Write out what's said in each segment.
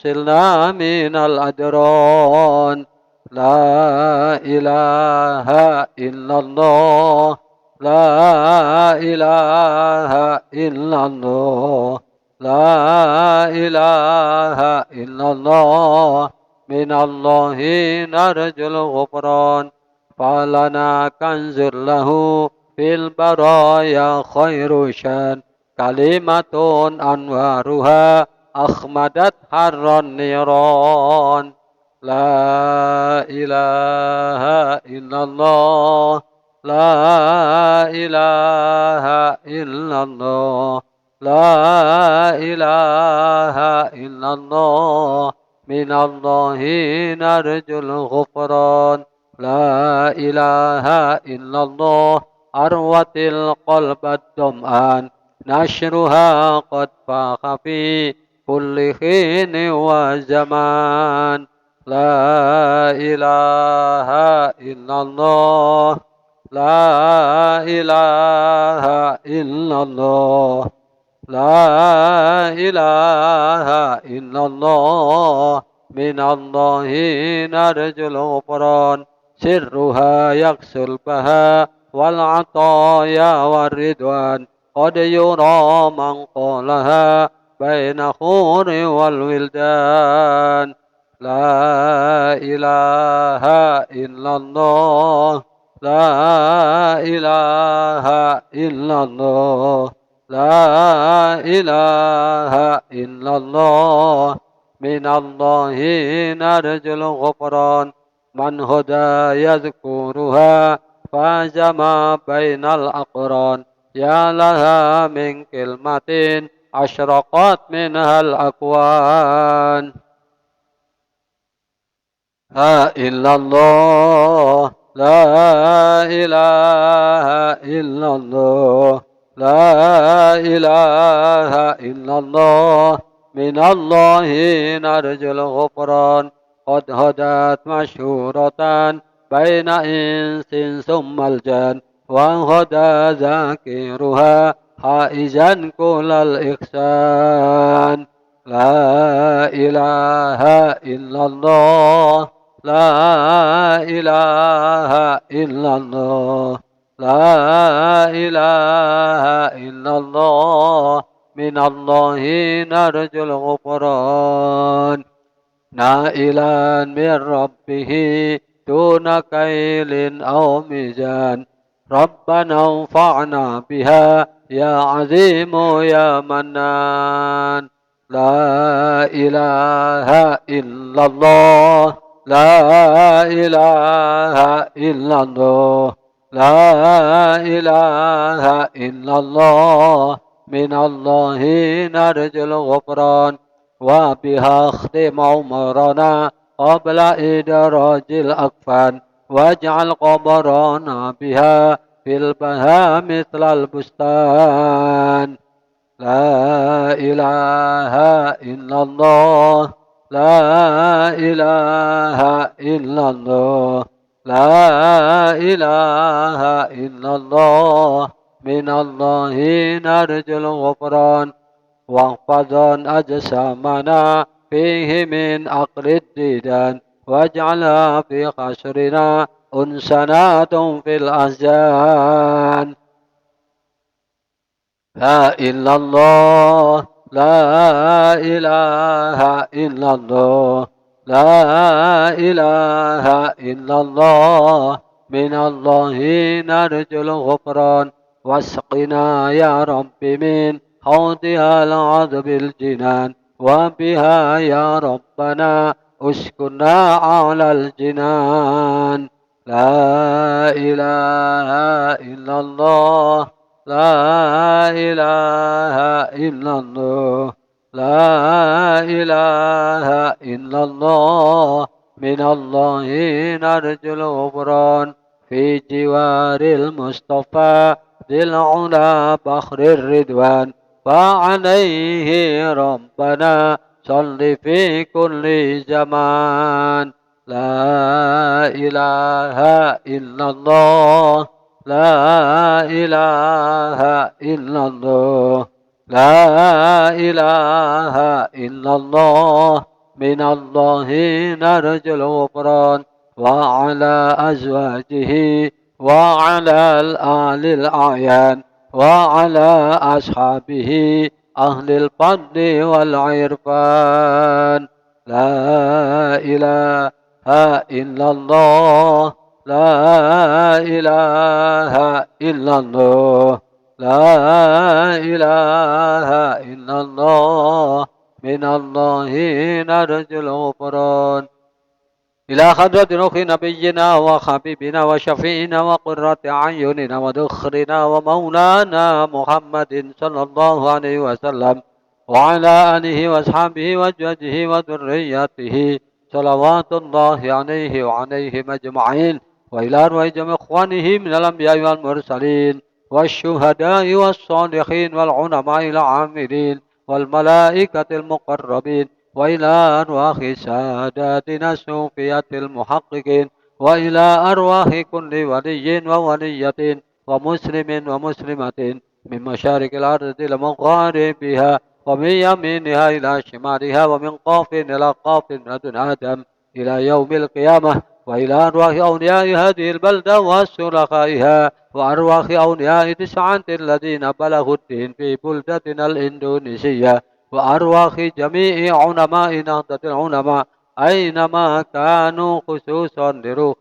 سلنا من الأدران. لا إله إلا الله، لا إله إلا الله، لا إله إلا الله. من الله نرجو الغفران، فلنا كنز له في البرايا خير شان. كلمة أنوارها أخمدت حر النيران. لا إله إلا الله، لا إله إلا الله، لا إله إلا الله. من الله نرجو الغفران. لا إله إلا الله أروت القلب الظمآن. نشرها قد فاق في كل حين وزمان. لا إله إلا الله، لا إله إلا الله، لا إله إلا الله. من الله نرجو الغفران، سرها يكسو البهاء والعطايا والرضوان. قد يرى من قالها بين خور والولدان. لا إله إلا الله، لا إله إلا الله، لا إله إلا الله. من الله نرجو الغفران. من هدى يذكرها فاز ما بين الأقران. يا لها من كلمة أشرقت منها الأكوان. لا إلا الله، لا إله إلا الله، لا إله إلا الله. من الله نرجو الغفران. قد هدت مشهورة بين إنس ثم الجن، وهدى ذاكرها حائزا كل الإحسان. لا إله إلا الله، لا إله إلا الله، لا إله إلا الله. من الله نرجو الغفران. نائلا من ربه دون كيل أو ميزان. ربنا انفعنا بها يا عظيم يا منان. لا إله إلا الله، لا إله إلا الله، لا إله إلا الله. من الله نرجو الغفران. وبها اختم عمرنا قبل إدراج الأكفان. واجعل قبرنا بها في البهاء مثل البستان. لا إله إلا الله، لا إله إلا الله، لا إله إلا الله. من الله نرجو الغفران. واحفظ أجسامنا فيه من عقل الديدان. واجعلها في قشرنا أنسنات في الأحزان. لا إلا الله، لا إله إلا الله، لا إله إلا الله. من الله نرجو الغفران. واسقنا يا رب من حوضها العذب الجنان. وبها يا ربنا اسكنا على الجنان. لا إله إلا الله، لا إله إلا الله، لا إله إلا الله. من الله نرجو الغفران. في جوار المصطفى ذي العلا بحر الرضوان. فعليه ربنا صل في كل زمان. لا إله إلا الله، لا إله إلا الله، لا إله إلا الله. من الله نرجو الغفران وعلى أزواجه وعلى الآل الأعيان وعلى أصحابه أهل الفضل والعرفان. لا إله إلا الله لا إله إلا الله لا إله إلا الله من الله نرجو الغفران. إلى حضرة روح نبينا وحبيبنا وشفيعنا وقرة أعيننا ودخرنا ومولانا محمد صلى الله عليه وسلم وعلى آله وأصحابه وأزواجه وذرياته صلوات الله عليه وعليهم أجمعين، وإلى أرواح جميع إخوانه من الأنبياء والمرسلين والشهداء والصالحين والعلماء العاملين والملائكة المقربين، وإلى أرواح ساداتنا الصوفية المحققين، وإلى أرواح كل ولي وولية ومسلم ومسلمة من مشارق الأرض إلى مغاربها ومن يمينها إلى شمالها ومن قاف إلى قاف من دون آدم إلى يوم القيامة، وإلى أرواح أولياء هذه البلدة وشركائها وأرواح أولياء 9 الذين بلغوا الدين في بلدتنا الإندونيسية، وأرواح جميع علماء نهضة العلماء أينما كانوا، خصوصا لروح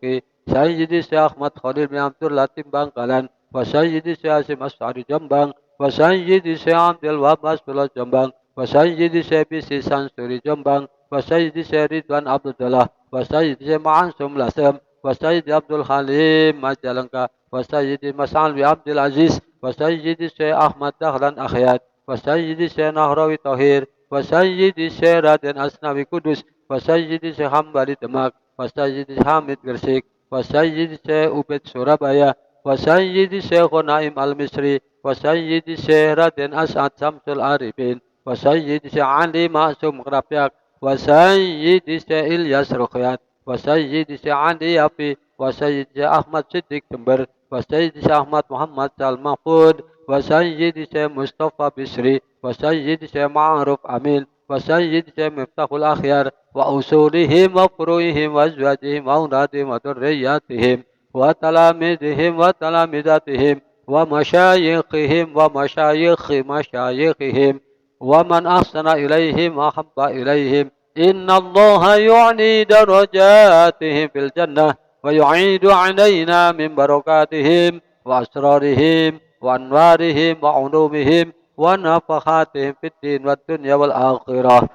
سيدي الشيخ أحمد خليل بن عبد الله تمبangkalan وسيدي الشيخ مسعد جنبان وسيدي الشيخ عبد الوهاب مسؤول جنبان وسيدي الشيخ بيسي سانسوري جنبان وسيدي الشيخ رضوان عبد الله وسيدي الشيخ معصوم لاسم وسيدي عبد الحليم مجالنكا وسيدي مسعود عبد العزيز وسيدي الشيخ أحمد دهلان أخيات وسيدي الشيخ نهروي طاهر وسيدي الشيخ رادن أسنوي قدس وسيدي الشيخ حنبلي دمك وسيدي حامد gresik وسيدي الشيخ عبيد سورابaya وسيدي الشيخ نائم المصري وسيدي الشيخ رادن أسعد شمس العارفين وسيدي الشيخ علي معصوم غرابيك وسيدي الشيخ إلياس رقيات وسيدي الشيخ علي يافي وسيدي الشيخ أحمد صديق جمبر وسيدي الشيخ أحمد محمد المحفوظ وسيدي الشيخ مصطفى بشري وسيدي الشيخ معروف أمين وسيدي الشيخ مفتاح الأخيار وأصولهم وفروعهم وأزواجهم وأولادهم وذرياتهم وتلاميذهم وتلامذاتهم ومشايخهم ومشايخ مشايخهم ومن أحسن إليهم وأحب إليهم. إن الله يعلي درجاتهم في الجنة ويعيد علينا من بركاتهم وأسرارهم وأنوارهم وعلومهم ونفحاتهم في الدين والدنيا والآخرة.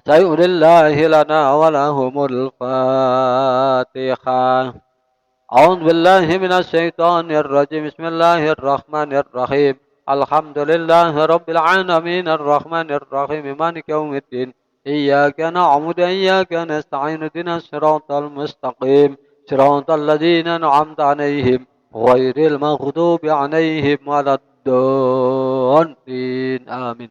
سيؤل الله لنا ولهم الفاتحة. أعوذ بالله من الشيطان الرجيم. بسم الله الرحمن الرحيم. الحمد لله رب العالمين الرحمن الرحيم مالك يوم الدين. إياك نعبد وإياك نستعين اهدنا الصراط المستقيم صراط الذين أنعمت عليهم غير المغضوب عليهم ولا الضالين آمين.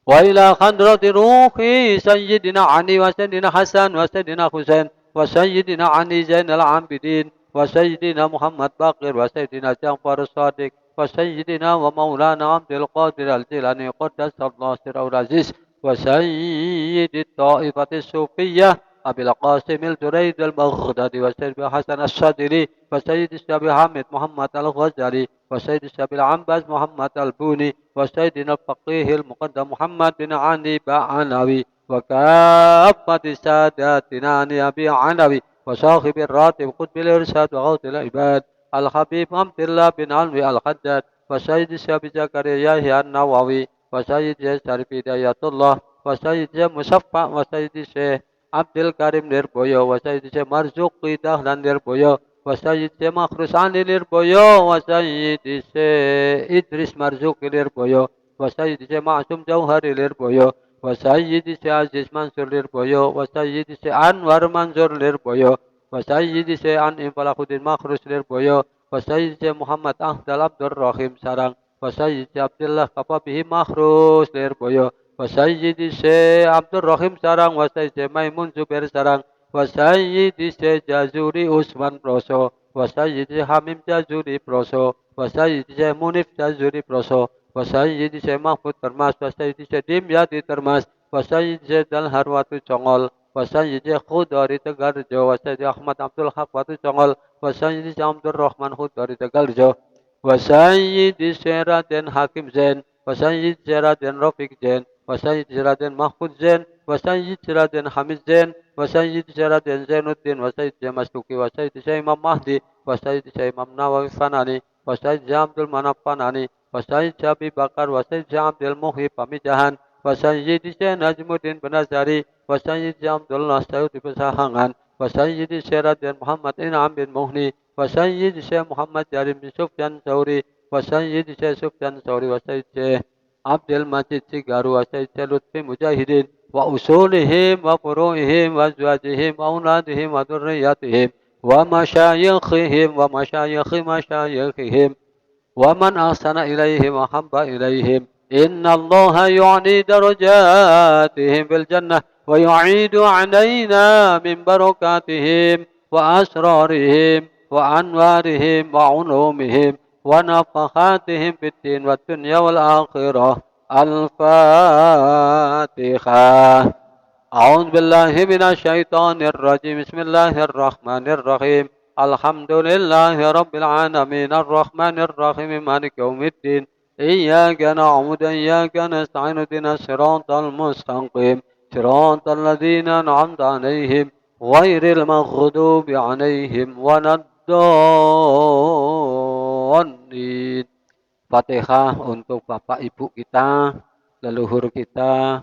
وإلى حضرة روح سيدنا علي وسيدنا حسن وسيدنا حسين وسيدنا علي زين العابدين وسيدنا محمد باقر وسيدنا جعفر الصادق وسيدنا ومولانا عبد القادر الجيلاني قدس الله سره العزيز وسيد الطائفة الصوفية أبي القاسم الجريد البغدادي وسيد حسن الشاذلي وسيد الشيخ حامد محمد الغزالي وسيد الشيخ العباس محمد البوني وسيدنا الفقيه المقدم محمد بن علي بعلوي وكافة ساداتنا عن أبي علوي وصاحب الراتب قطب الإرشاد وغوث العباد الحبيب عبد الله بن علوي الحداد وسيد الشيخ زكريا يحيى النووي وسيد الشيخ شريف هداية الله وسيد الشيخ مصفى وسيد الشيخ عبد الكريم نيربويو وسيد الشيخ مرزوقي دهلان نيربويو وسيد الشيخ مخروس علي نيربويو وسيد الشيخ إدريس مرزوقي نيربويو وسيد الشيخ معصوم جوهري نيربويو وسيد الشيخ عزيز منصور نيربويو وسيد الشيخ أنور منصور نيربويو وسيد الشيخ أنعم فلاح الدين مخروس نيربويو وسيد الشيخ محمد أحمد عبد الرحيم سارang وسيد الشيخ عبد الله كفابه مخروس نيربويو وسيد الشيخ عبد الرحيم sarang وسيد الشيخ ميمون زبير sarang وسيد الشيخ جازوري عثمان بروسو وسيد الشيخ حميم جازوري بروسو وسيد الشيخ منيف جازوري بروسو وسيد الشيخ محمود termas وسيد الشيخ دمياطي termas وسيد الشيخ دلهرواتو Congol وسيد خضر تقرجو وسيد أحمد عبد الحق وتشغل وسيد عبد الرحمن خضر تقرجو وسيد سيرادن حاكم زين وسيد سيرادن رفيق زين وسيد سيرادن محفوظ زين وسيد سيرادن حميد زين وسيد سيرادن زين الدين وسيد مسلوكي وسيد شيخ إمام مهدي وسيد شيخ إمام نووي فناني وسيد عبد المناب فناني وسيد أبي بكر وسيد عبد المحيي pamijahan وسيد شيخ نجم الدين بنزاري وسيد عبد الله سعود بساهنgan وسيد سيرادن محمد إنعام بن مهني وسيد شيخ محمد جارم بن سفيان ثوري وسيد شيخ سفيان ثوري وسيد شيخ عبد المجيد سيغارو وسيد شيخ لطفي مجاهدين وأصولهم وفروعهم وأزواجهم وأولادهم وذرياتهم ومشايخهم ومشايخ مشايخهم ومن أحسن إليهم وحب إليهم إن الله يعلي درجاتهم في الجنة ويعيد علينا من بركاتهم وأسرارهم وأنوارهم وعلومهم ونفحاتهم في الدين والدنيا والآخرة الفاتحة أعوذ بالله من الشيطان الرجيم بسم الله الرحمن الرحيم الحمد لله رب العالمين الرحمن الرحيم مالك يوم الدين إياك نعبد وإياك نستعين اهدنا الصراط المستقيم صراط الذين أنعمت عليهم غير المغضوب عليهم ولا الضالين. Fatihah untuk Bapak Ibu kita, leluhur kita,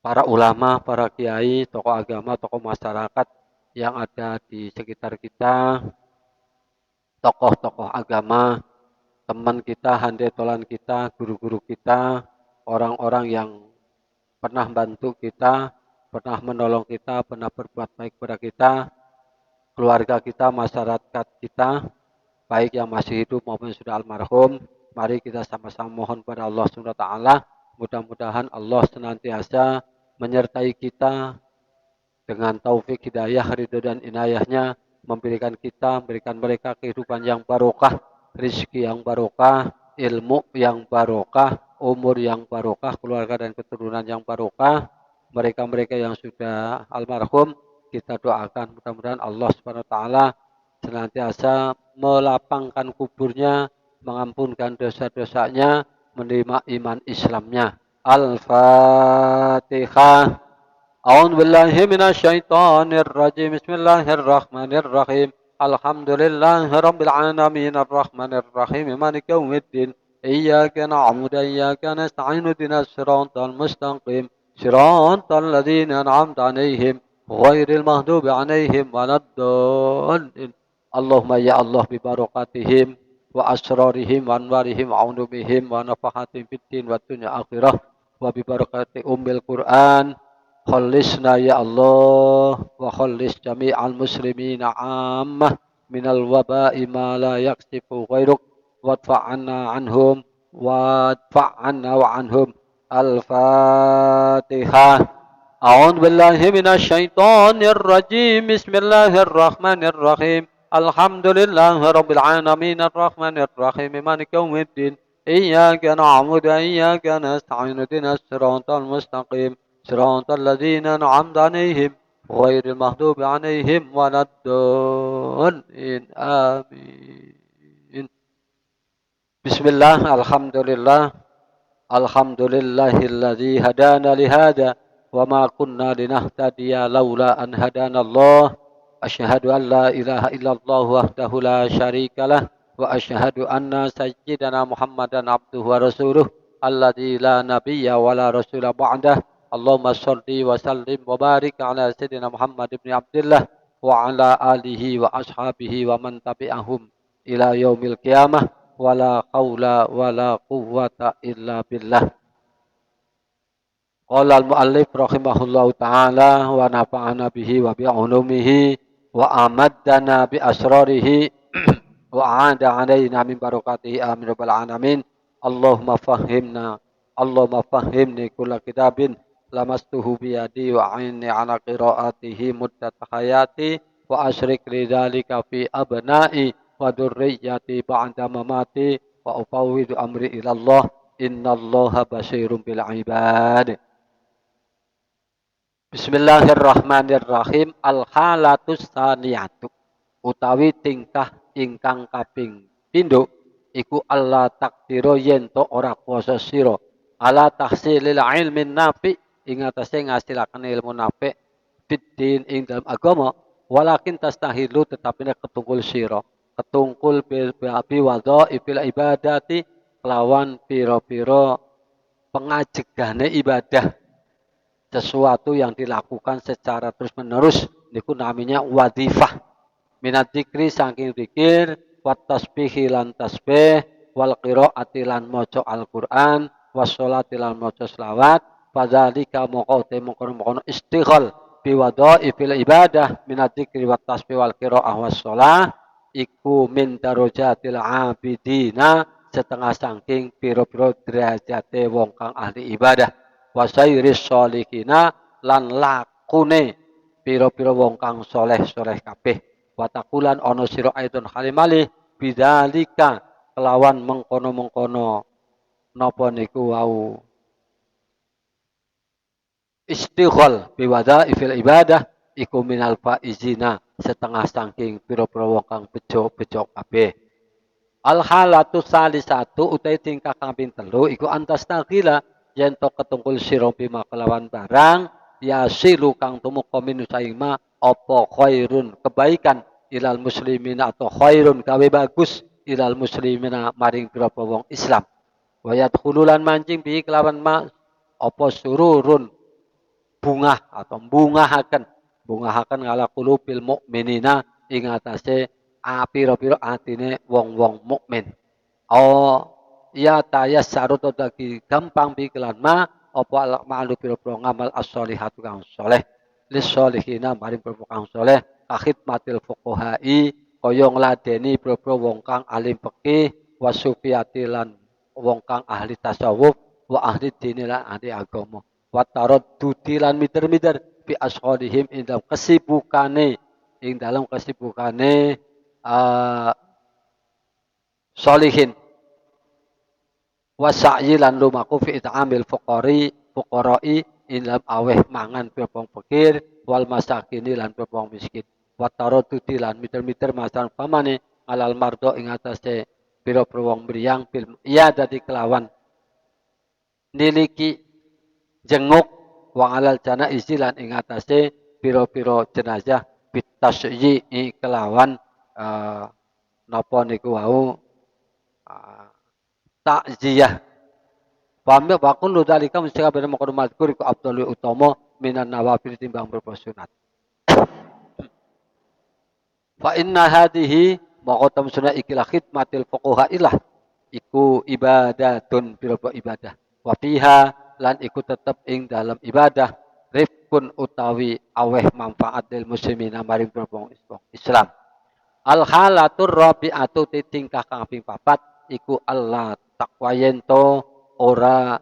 para ulama, para kiai, tokoh agama, tokoh masyarakat yang ada di sekitar kita, tokoh-tokoh agama, teman kita, handetolan kita, guru-guru kita, orang-orang yang pernah bantu kita, pernah menolong kita, pernah berbuat baik kepada kita, keluarga kita, masyarakat kita, baik yang masih hidup maupun sudah almarhum. Mari kita sama-sama mohon kepada Allah SWT. Mudah-mudahan Allah senantiasa menyertai kita dengan taufik hidayah, ridho dan inayahnya, memberikan kita, memberikan mereka kehidupan yang barokah, rizki yang barokah, ilmu yang barokah, umur yang barokah, keluarga dan keturunan yang barokah. Mereka-mereka yang sudah almarhum, kita doakan mudah-mudahan Allah SWT senantiasa melapangkan kuburnya, mengampunkan dosa-dosanya, menerima iman Islamnya. Al-Fatihah. A'udzu billahi minasyaitonir rajim. Bismillahirrahmanirrahim. Alhamdulillahirabbil alamin arrahmanir rahim maliki yaumiddin. Iyyaka na'budu wa iyyaka nasta'in ihdinas siratal mustaqim. Siratal ladzina an'amta 'alaihim ghairil maghdubi 'alaihim waladdallin. Allahumma ya Allah bi barakatihim wa asrarihim wa anwarihim wa ulumihim wa nafahatihim fid din wa dunya akhirah wa bi barakati ummil Qur'an khallisna ya Allah wa khallis jami'al muslimina ammah minal waba'i ma la yaksifu ghairuk wadfa'anna anhum wadfa'anna wa anhum. Al-Fatihah. A'udzu billahi minasyaitonir rajim. Bismillahirrahmanirrahim. Alhamdulillahirabbil alamin arrahmanir rahim maliki yaumiddin. Iyyaka na'budu wa iyyaka nasta'in ihdinas siratal mustaqim. Siratal ladzina an'amta 'alaihim ghairil maghdubi 'alaihim waladdallin. Amin. Bismillah, alhamdulillah. Alhamdulillahilladzi hadana li hada wa ma kunna linahtadiya laula an hadana Allah. Asyhadu an la ilaha illallah wahdahu la syarikalah wa asyhadu anna sayyidana Muhammadan abduhu wa rasuluh alladzi la nabiyya wa la rasula ba'dah. Allahumma shalli wa sallim wa barik ala sayyidina Muhammad ibn Abdullah wa ala alihi wa ashabihi wa man tabi'ahum ila yaumil qiyamah. Wala haula wala quwwata illa billah. Qala al-muallif rahimahullahu ta'ala wa nafa'ana bihi wa bi'ulumihi wa amaddana bi asrarihi wa aada alaina min barakatihi amin rabbal alamin. Allahumma fahhimni kulla kitabin lamastuhu biyadi wa a'inni ala qiraatihi muddat hayati wa asyrik li dzalika fi abna'i wa dzurriyyati ba'da mamati wa ufawwidu amri ila Allah innallaha basirun bil ibad. Bismillahirrahmanirrahim. Al-halatus tsaniyatu utawi tingkah ingkang kaping pindho iku Allah takdiro yen to ora kuasa sira ala tahsilil ilmin nafi ing atase ngasilaken ilmu nafi fiddin ing dalam agama walakin tastahilu tetapi nek ketungkul sira ketungkul bi wadhaifil ibadati lawan pira-pira pengajegane ibadah sesuatu yang dilakukan secara terus-menerus niku namanya wadifah minat zikri saking zikir wat tasbihi lan tasbih wal qiraati lan maca Al-Qur'an was sholati lan maca selawat fadzalika maqate mongkon istighal bi wadhaifil ibadah minat zikri wat tasbih wal qiraah was sholah iku min darajatil abidina setengah saking pira-pira derajate wong kang ahli ibadah wasairis sholihina lan lakune pira-pira wong kang soleh-soleh kabeh watakulan ana sira aidon halimali bidzalika kelawan mengkono-mengkono napa niku wau istighol biwadhaifil ibadah iku minal faizina setengah saking pira-pira wong kang bejo-bejo kabeh al halatu salisatu utai tingkah kaping telu iku antas taghila yen to ketungkul sira bima kelawan barang yasilu kang tumeka minu saima apa khairun kebaikan ilal muslimin atau khairun gawe bagus ilal muslimina maring pira wong Islam wayat khululan mancing bi kelawan ma apa sururun bungah atau bungahaken ngala qulubil mukminina ing atase pira-pira atine wong-wong mukmin oh ya tayassarut dadi gampang bikelan ma apa ma'alu pira-pira ngamal as-solihatu kang soleh lis solihina maring pira kang soleh khidmatil fuqahai kaya ngladeni pira-pira wong kang alim fikih wasufiyati lan wong kang ahli tasawuf wa ahli dini lan ahli agama wa taraddudi lan miter-miter bi asqalihim ing dalam kesibukane solihin wasa'yi lan lumaku fi it'amil fuqarai ilam aweh mangan pepong fakir wal masakini lan pepong miskin wa taradudi lan miter-miter masan pamane alal mardo ing atase pira-pira wong mriyang bil iya dadi kelawan niliki jenguk wa alal jana lan ing atase pira-pira jenazah bitasyi kelawan napa niku wau takziyah. Paham ya? Wakun lu dalika mesti kabeh mengkono mazkur iku abdul utama minan nawafil timbang berbuat sunat. Fa inna hadhihi maqatam sunah ikilah khidmatil fuqaha ilah iku ibadatun pira ibadah. Wa fiha lan iku tetep ing dalam ibadah rifkun utawi aweh manfaat lil muslimina maring Islam. Al halatur rabi'atu tingkah kang ping 4 iku Allah takwa yento ora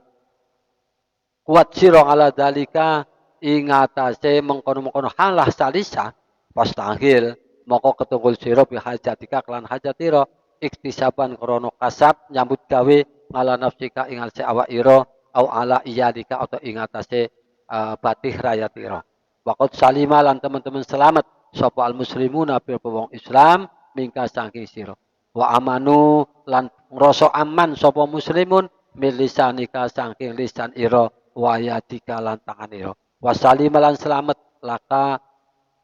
kuat sira ala dalika ing atase mengkono-mengkono halah salisa pastahil moko ketunggul sira bi hajatika kelan hajatira iktisaban krana kasab nyambut gawe ala nafsika ing atase awak ira au ala iyalika atau ing atase batih rayatira waqad salima lan teman-teman selamat sapa al muslimuna bil wong Islam mingka saking sira wa amanu lan ngrasa aman sapa muslimun milisanika saking lisan ira wa yadika lan tangan ira wasalim lan selamat laka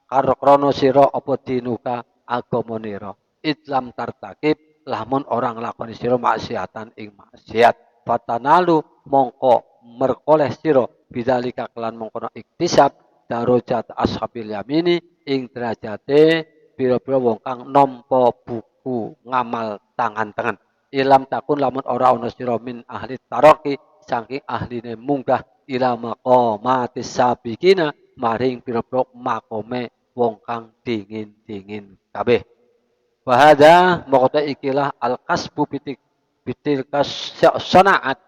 karo krana sira apa dinuka agama nira Islam tartakib lamun orang lakoni sira maksiatan ing maksiat fatanalu mongko merkoleh sira bidzalika kelan mongko iktisab darajat ashabil yamini ing derajate pira-pira wong kang nampa buku ngamal tangan-tangan ilam takun lamun ora ana sira min ahli taraqi saking ahline munggah ila maqamatis sabiqina maring pira-pira makome wong kang dingin-dingin kabeh wa hadza maqta ikilah al kasbu bitil sanaat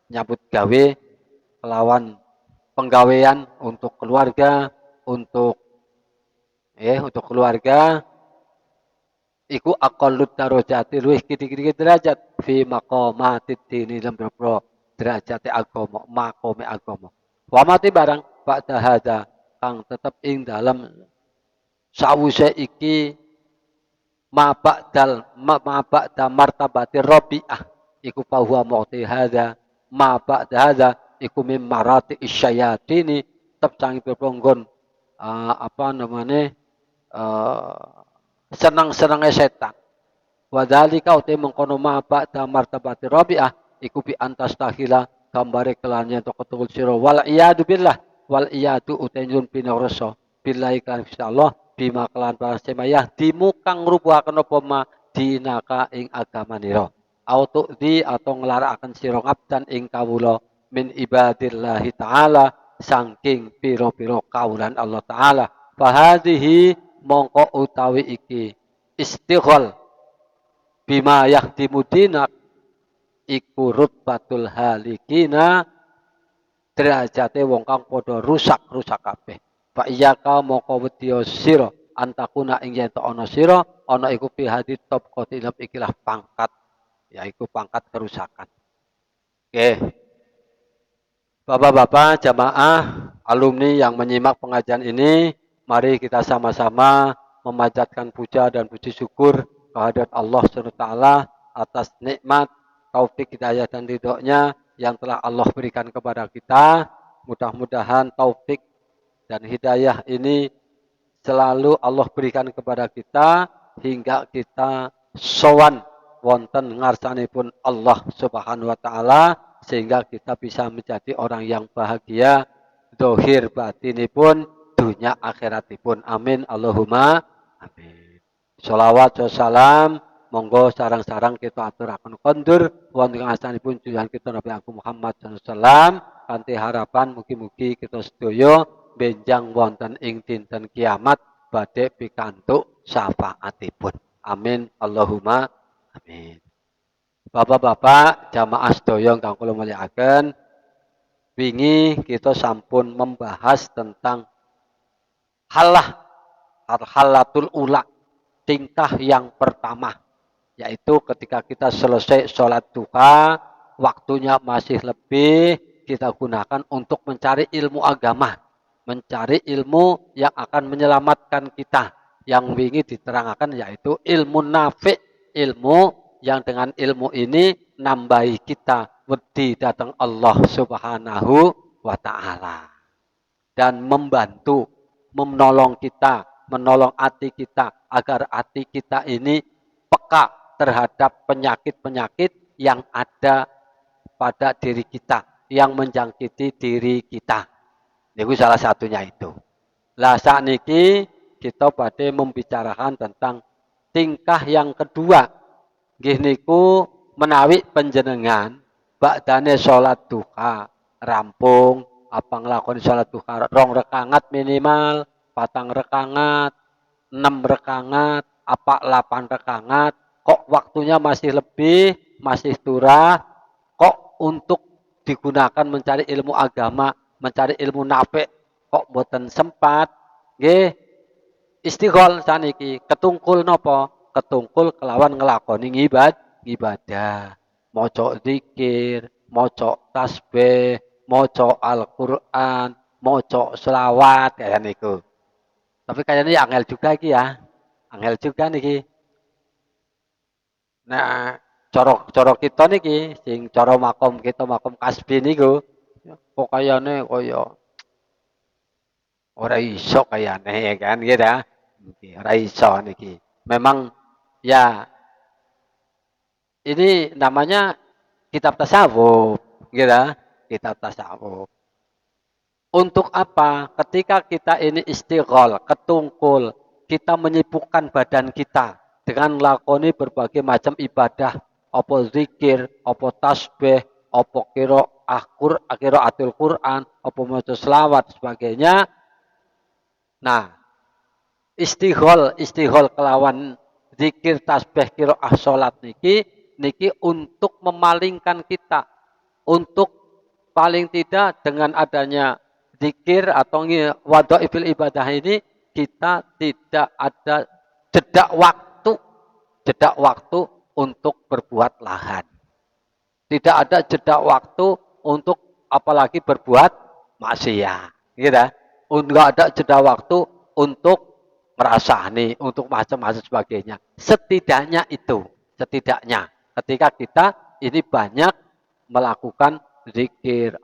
nyambut gawe kelawan penggawean untuk keluarga untuk keluarga iku aqallut darajati luwih kiti-kiti derajat fi maqamatid dini dalam berapa derajat agama makome agama wa mati barang ba'da hadza kang tetep ing dalam sawise iki ma ba'da martabati rabi'ah iku fahuwa mu'ti hadza ma ba'da hadza iku mim marati isyayatini tetep canggih berponggon apa namanya senang-senangnya setan. Wadhalika uti mengkono ma ba'da martabati rabi'ah iku bi antas tahila gambare kelannya to ketul sira wal iyadu billah wal iyadu uti nyun pinarsa billahi kan insyaallah bima kelan prasemayah dimu kang ngrubuhaken apa ma dinaka ing agamanira auto di atau nglarakaken sira ngabdan ing kawula min ibadillahi taala saking pira-pira kaulan Allah taala fahadhihi mongko utawi iki istighol bima yahdimu dinak iku rutbatul halikina derajate wong kang padha rusak-rusak kabeh fa iyyaka moko wedya sira antakuna ing yen ana sira ana iku fi hadit top qatilab ikilah pangkat yaiku pangkat kerusakan. Oke. Bapak-bapak jamaah alumni yang menyimak pengajian ini, mari kita sama-sama memanjatkan puja dan puji syukur kehadirat Allah SWT atas nikmat, taufik, hidayah dan ridhonya yang telah Allah berikan kepada kita. Mudah-mudahan taufik dan hidayah ini selalu Allah berikan kepada kita hingga kita sowan wonten ngarsanipun Allah Subhanahu wa taala sehingga kita bisa menjadi orang yang bahagia dohir batinipun dunia akhiratipun. Amin Allahumma amin. Sholawat wassalam monggo sarang-sarang kita aturaken kondur wonten ngarsanipun junjungan kita Nabi Muhammad sallallahu alaihi wasallam kanthi harapan mugi-mugi kita sedaya benjang wonten ing dinten kiamat badhe pikantuk syafaatipun. Amin Allahumma amin. Bapak-bapak jamaah sedaya ingkang kula mulyakaken, wingi kita sampun membahas tentang halatul ula, tingkah yang pertama, yaitu ketika kita selesai sholat duha, waktunya masih lebih, kita gunakan untuk mencari ilmu agama, mencari ilmu yang akan menyelamatkan kita. Yang wingi diterangkan yaitu ilmu nafi', ilmu yang dengan ilmu ini nambahi kita wedi datang Allah Subhanahu wa taala dan membantu menolong kita, menolong hati kita agar hati kita ini peka terhadap penyakit-penyakit yang ada pada diri kita, yang menjangkiti diri kita. Itu salah satunya itu. Lah sakniki kita badhe membicarakan tentang tingkah yang kedua. Nggih niku menawi panjenengan badane salat duha rampung apa nglakoni salat duha 2 rakaat minimal, 4 rakaat, 6 rakaat, apa 8 rakaat, kok waktunya masih lebih, masih turah, kok untuk digunakan mencari ilmu agama, mencari ilmu nafi' kok mboten sempat. Nggih, istighol saniki ketungkul napa? Ketungkul kelawan nglakoni ibadah. Maca zikir, maca tasbih, maca Al-Qur'an, maca selawat kaya niku. Tapi kayaknya angel juga iki ya. Angel juga niki. Nah, cara kita niki sing cara makom kita makom kasbi niku kok kayane kaya ora iso kayane ya kan gitu ya. Ora iso niki. Memang ya ini namanya kitab tasawuf, gitu ya. Kitab tasawuf. Untuk apa? Ketika kita ini istighol, ketungkul, kita menyibukkan badan kita dengan lakoni berbagai macam ibadah, apa zikir, apa tasbih, apa qiraatul Quran, apa maca selawat sebagainya. Nah, istighol kelawan zikir, tasbih, qiraah, salat niki untuk memalingkan kita, untuk paling tidak dengan adanya zikir atau wadhaifil ibadah ini kita tidak ada jeda waktu untuk berbuat lahan. Tidak ada jeda waktu untuk apalagi berbuat maksiat, gitu. Enggak ada jeda waktu untuk merasani, untuk macam-macam sebagainya. Setidaknya itu, setidaknya ketika kita ini banyak melakukan zikir,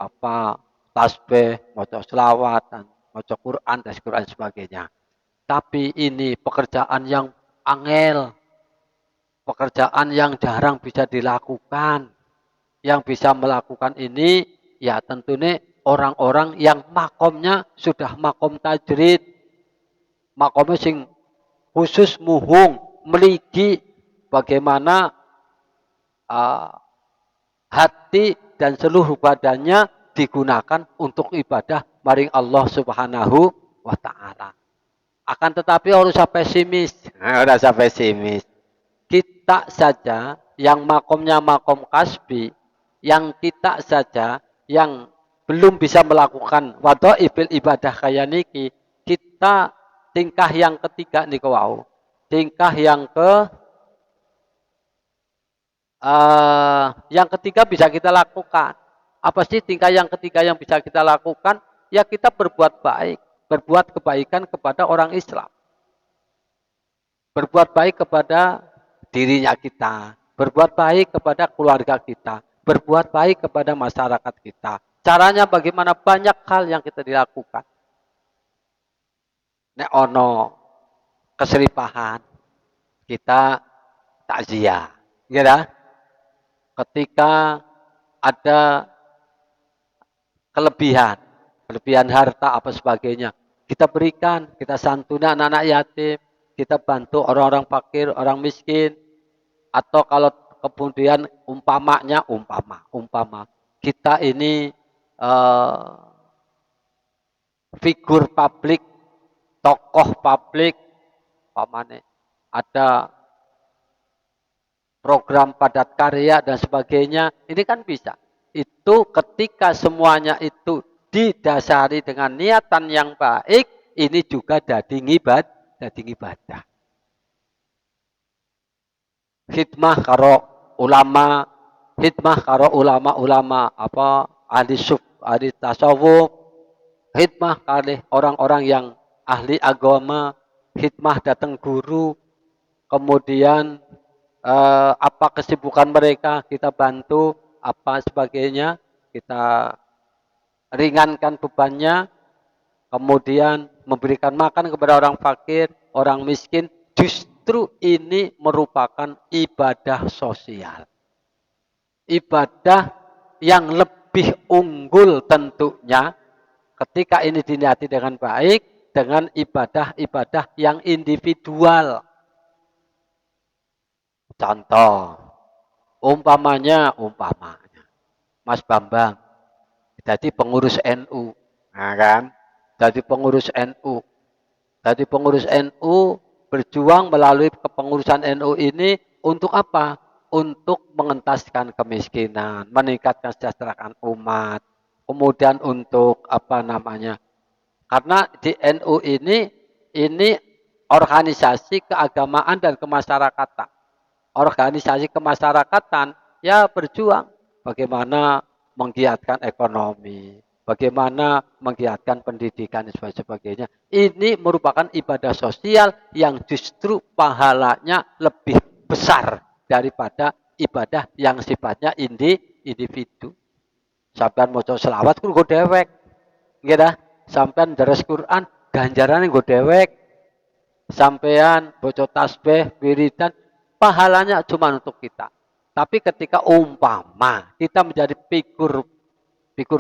tasbih, maca selawat, dan maca Quran dan sebagainya. Tapi ini pekerjaan yang angel, pekerjaan yang jarang bisa dilakukan. Yang bisa melakukan ini ya tentunya orang-orang yang makomnya sudah makom tajrid, makomnya sing khusus muhung meligi bagaimana uh, hati dan seluruh badannya digunakan untuk ibadah maring Allah Subhanahu wa taala. Akan tetapi harus pesimis. Nah, harus pesimis. Kita saja yang makomnya makom kasbi, yang kita saja yang belum bisa melakukan wadhaifil ibadah kaya niki, kita tingkah yang ketiga niku wau. Tingkah yang ketiga bisa kita lakukan. Apa sih tingkah yang ketiga yang bisa kita lakukan? Ya kita berbuat baik, berbuat kebaikan kepada orang Islam. Berbuat baik kepada dirinya kita, berbuat baik kepada keluarga kita, berbuat baik kepada masyarakat kita. Caranya bagaimana? Banyak hal yang kita dilakukan. Nek ono keseripahan, kita takziah. Ya, ketika ada kelebihan harta apa sebagainya, kita berikan, kita santuni anak-anak yatim, kita bantu orang-orang fakir, orang miskin, atau kalau kemudian umpama kita ini figur publik, tokoh publik, umpamanya ada program padat karya dan sebagainya, ini kan bisa. Itu ketika semuanya itu didasari dengan niatan yang baik, ini juga daging ibadah. Hikmah karo ulama ahli tasawuf, hikmah kali orang-orang yang ahli agama, hikmah datang guru, kemudian apa kesibukan mereka kita bantu, apa sebagainya kita ringankan bebannya, kemudian memberikan makan kepada orang fakir, orang miskin. Justru ini merupakan ibadah sosial. Ibadah yang lebih unggul tentunya ketika ini diniati dengan baik, dengan ibadah-ibadah yang individual. Contoh, umpamanya, Mas Bambang jadi pengurus NU, nah kan? Jadi pengurus NU, berjuang melalui kepengurusan NU ini untuk apa? Untuk mengentaskan kemiskinan, meningkatkan kesejahteraan umat, kemudian untuk karena di NU ini organisasi keagamaan dan kemasyarakatan. Organisasi kemasyarakatan ya berjuang bagaimana menggiatkan ekonomi, bagaimana menggiatkan pendidikan dan sebagainya. Ini merupakan ibadah sosial yang justru pahalanya lebih besar daripada ibadah yang sifatnya individu. Sampean maca selawat ku nggo dewek. Nggih dah. Sampean deres Quran ganjarane nggo dewek. Sampean maca tasbih, wiridan, pahalanya cuma untuk kita. Tapi ketika umpama kita menjadi figur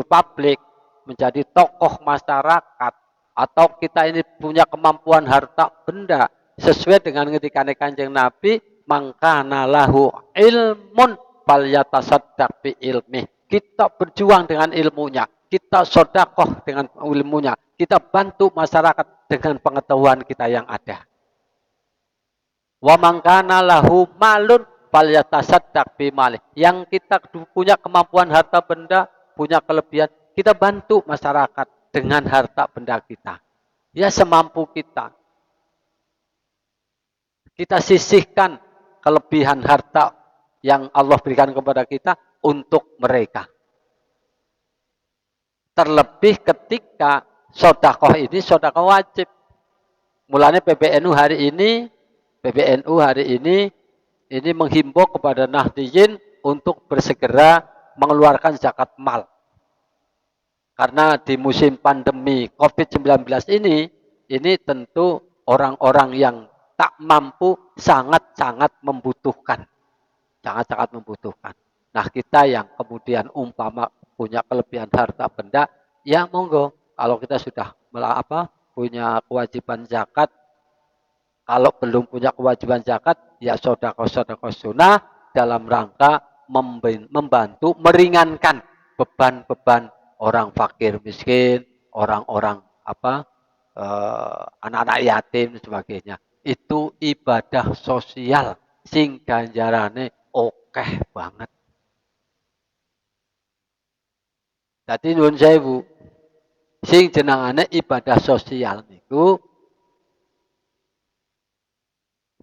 publik, menjadi tokoh masyarakat, atau kita ini punya kemampuan harta benda sesuai dengan ngendikane Kanjeng Nabi, mangkana lahu ilmun falyatasaddaq bi ilmi. Kita berjuang dengan ilmunya, kita sodakoh dengan ilmunya, kita bantu masyarakat dengan pengetahuan kita yang ada. Wa mangkana lahu malun falyatasaddaq bi malih. Yang kita punya kemampuan harta benda, punya kelebihan, kita bantu masyarakat dengan harta benda kita. Ya semampu kita. Kita sisihkan kelebihan harta yang Allah berikan kepada kita untuk mereka. Terlebih ketika sodakoh ini sodakoh wajib. Mulanya PBNU hari ini menghimbau kepada Nahdiyin untuk bersegera mengeluarkan zakat mal. Karena di musim pandemi COVID-19 ini tentu orang-orang yang tak mampu sangat-sangat membutuhkan. Sangat-sangat membutuhkan. Nah, kita yang kemudian umpama punya kelebihan harta benda, ya monggo. Kalau kita sudah punya kewajiban zakat, kalau belum punya kewajiban zakat, ya sedekah sunnah dalam rangka membantu meringankan beban-beban orang fakir miskin, orang-orang anak-anak yatim dan sebagainya. Itu ibadah sosial sing ganjarane okeh banget. Dadi nuwun sewu, sing jenengane ibadah sosial niku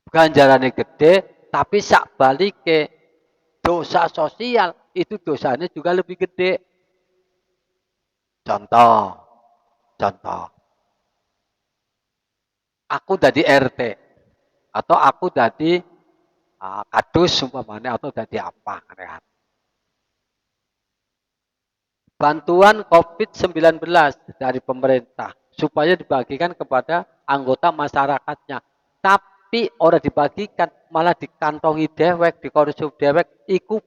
ganjarane gede, tapi sak balike dosa sosial itu dosanya juga lebih gede. Contoh, aku dari RT atau aku dari kadus umpamanya atau dari apa kan. Bantuan COVID-19 dari pemerintah supaya dibagikan kepada anggota masyarakatnya. Tapi orang dibagikan malah dikantongi dewek, dikorupsi dewek, iku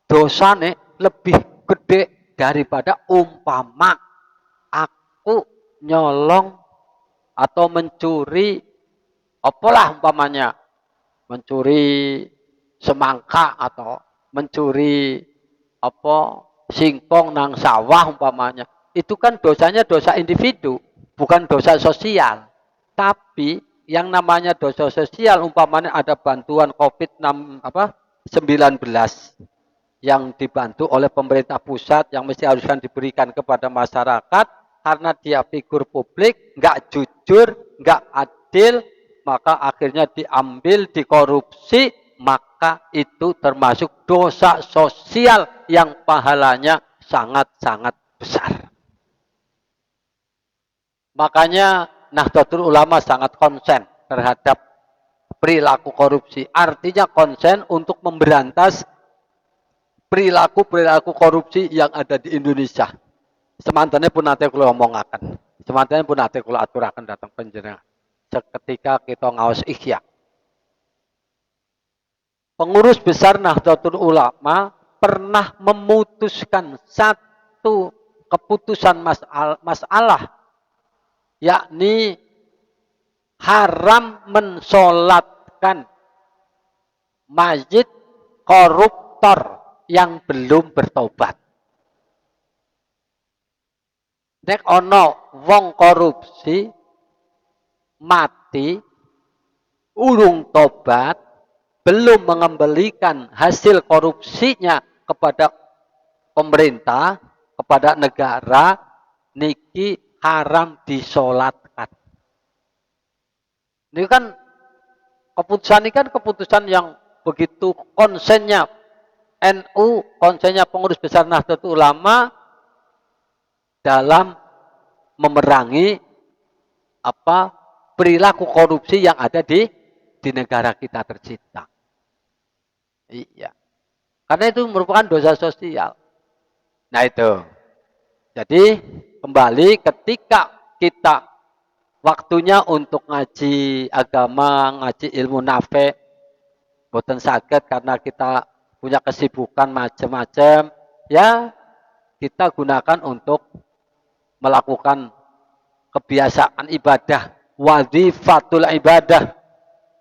dosane lebih gede daripada umpama aku nyolong atau mencuri apalah umpamanya, mencuri semangka atau mencuri singkong nang sawah umpamanya. Itu kan dosanya dosa individu, bukan dosa sosial. Tapi yang namanya dosa sosial umpamanya ada bantuan COVID-19 yang dibantu oleh pemerintah pusat yang mesti haruskan diberikan kepada masyarakat karena dia figur publik, nggak jujur, nggak adil, maka akhirnya diambil, dikorupsi, maka itu termasuk dosa sosial yang pahalanya sangat-sangat besar. Makanya Nahdlatul Ulama sangat konsen terhadap perilaku korupsi. Artinya konsen untuk memberantas perilaku korupsi yang ada di Indonesia. Semantannya pun nanti kalau ngomongakan. Semantannya pun nanti kalau aturakan datang penjenengan. Seketika kita ngawas ikhya. Pengurus besar Nahdlatul Ulama pernah memutuskan satu keputusan masalah, yakni haram mensolatkan mayit koruptor yang belum bertobat. Nek ono wong korupsi mati urung tobat, belum mengembalikan hasil korupsinya kepada pemerintah, kepada negara, niki haram disolatkan. Ini kan keputusan yang begitu konsennya NU, konsennya pengurus besar Nahdlatul Ulama dalam memerangi perilaku korupsi yang ada di negara kita tercinta. Iya. Karena itu merupakan dosa sosial. Nah itu. Jadi kembali ketika kita waktunya untuk ngaji agama, ngaji ilmu nafe, boten saged karena kita punya kesibukan macam-macam, ya kita gunakan untuk melakukan kebiasaan ibadah, wazifatul ibadah,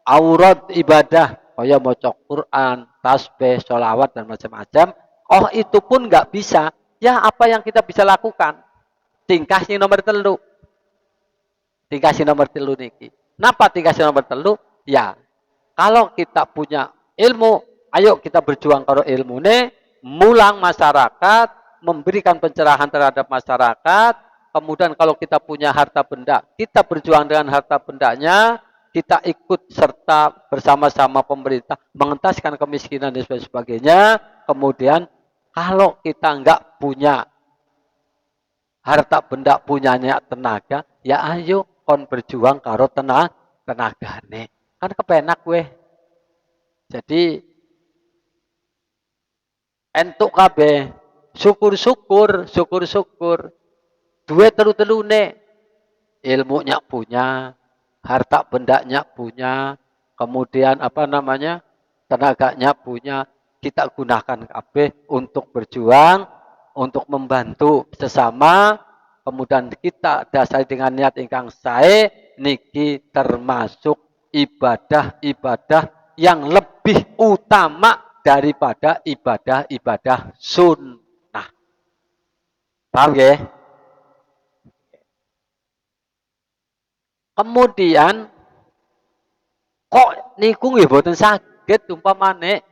aurat ibadah, kaya maca Quran, tasbih, sholawat dan macam-macam. Oh itu pun nggak bisa. Ya apa yang kita bisa lakukan? Tingkah sing nomor 3. Tingkah sing nomor 3 niki. Napa tingkah sing nomor 3? Ya, kalau kita punya ilmu, ayo kita berjuang karo ilmune, mulang masyarakat, memberikan pencerahan terhadap masyarakat. Kemudian kalau kita punya harta benda, kita berjuang dengan harta bendanya, kita ikut serta bersama-sama pemerintah mengentaskan kemiskinan dan sebagainya. Kemudian kalau kita nggak punya harta benda punyanya tenaga, ya ayo kon berjuang karo tenagane. Kan kepenak weh. Jadi entuk kabeh. Syukur-syukur. Duwe telu-telune. Ilmunya punya, harta bendanya punya, kemudian apa namanya? Tenaganya punya. Kita gunakan kabeh untuk berjuang, untuk membantu sesama, kemudian kita dasari dengan niat ingkang sae niki termasuk ibadah-ibadah yang lebih utama daripada ibadah-ibadah sunnah. Paham ya? Kemudian kok niku nggih mboten saged umpamane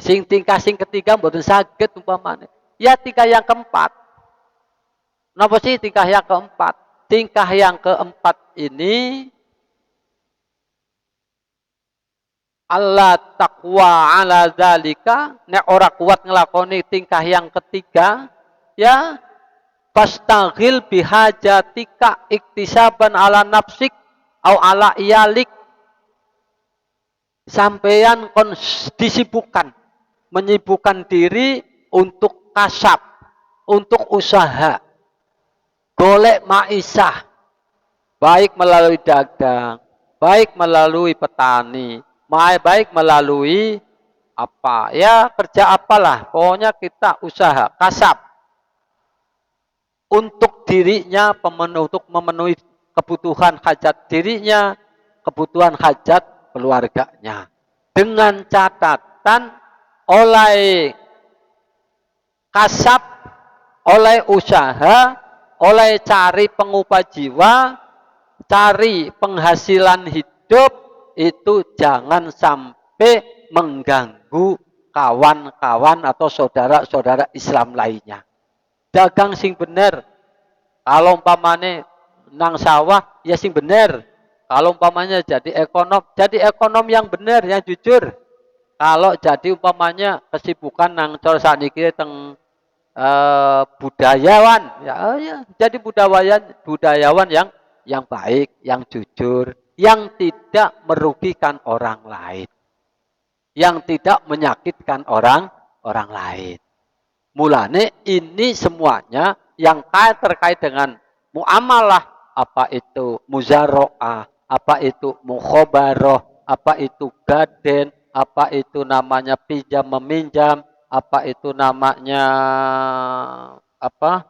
sing tingkah sing ketiga mboten saged umpamane. Ya tingkah yang keempat. Napa sih tingkah yang keempat? Tingkah yang keempat ini Allah taqwa ala zalika, nek ora kuat ngelakoni tingkah yang ketiga, ya fastaghil bihajatika iktisaban ala nafsik au ala iyalik. Sampeyan kon disibukkan, menyibukkan diri untuk kasab, untuk usaha, golek maisah, baik melalui dagang, baik melalui petani, baik melalui apa ya kerja apalah, pokoknya kita usaha kasab untuk dirinya, untuk memenuhi kebutuhan hajat dirinya, kebutuhan hajat keluarganya, dengan catatan oleh kasab, oleh usaha, oleh cari pengupah jiwa, cari penghasilan hidup, itu jangan sampai mengganggu kawan-kawan atau saudara-saudara Islam lainnya. Dagang sing bener. Kalau umpamane nang sawah ya sing bener. Kalau umpamanya jadi ekonom yang bener, yang jujur. Kalau jadi umpamanya kesibukan nang cor saniki teng budayawan, ya jadi budayawan yang baik, yang jujur, yang tidak merugikan orang lain, yang tidak menyakitkan orang lain. Mulane ini semuanya yang terkait dengan muamalah, apa itu muzaroah, apa itu mukhobaroh, apa itu gaden, apa itu namanya pinjam meminjam, apa itu namanya apa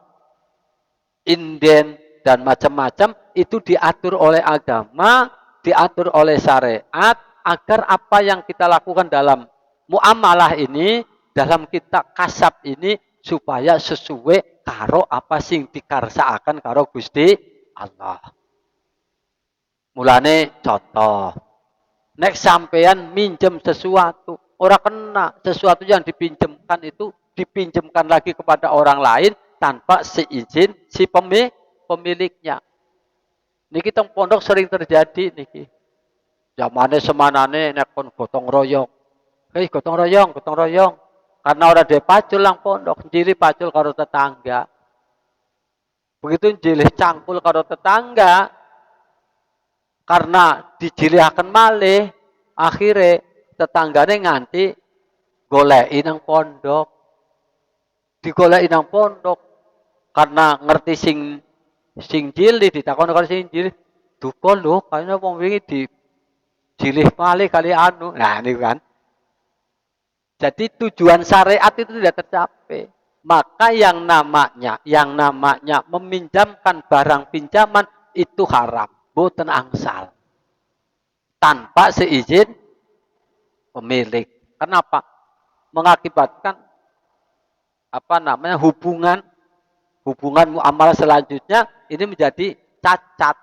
inden dan macam-macam, itu diatur oleh agama, diatur oleh syariat, agar apa yang kita lakukan dalam muamalah ini, dalam kita kasab ini, supaya sesuai karo apa sing dikarsaaken karo Gusti Allah. Mulane contoh, nek sampean minjem sesuatu, ora kena sesuatu yang dipinjemkan itu dipinjemkan lagi kepada orang lain tanpa seizin si pemiliknya. Niki teng pondok sering terjadi niki. Zamane semanane nek kon gotong royong. Gotong royong. Karena orang duwe pacul lang pondok, njilih pacul karo tetangga. Begitu njilih cangkul karo tetangga, karena dijilihaken malih, akhirnya tetanggane nganti goleki nang pondok. Digoleki nang pondok karena ngerti sing jilih, ditakoni karo sing jilih, duka lho, kayaknya wong wingi dijilih malih kali anu. Nah, niku kan. Jadi tujuan syariat itu tidak tercapai. Maka yang namanya meminjamkan barang pinjaman itu haram, boten angsal. Tanpa seizin pemilik. Kenapa? Mengakibatkan apa namanya hubungan muamalah selanjutnya ini menjadi cacat.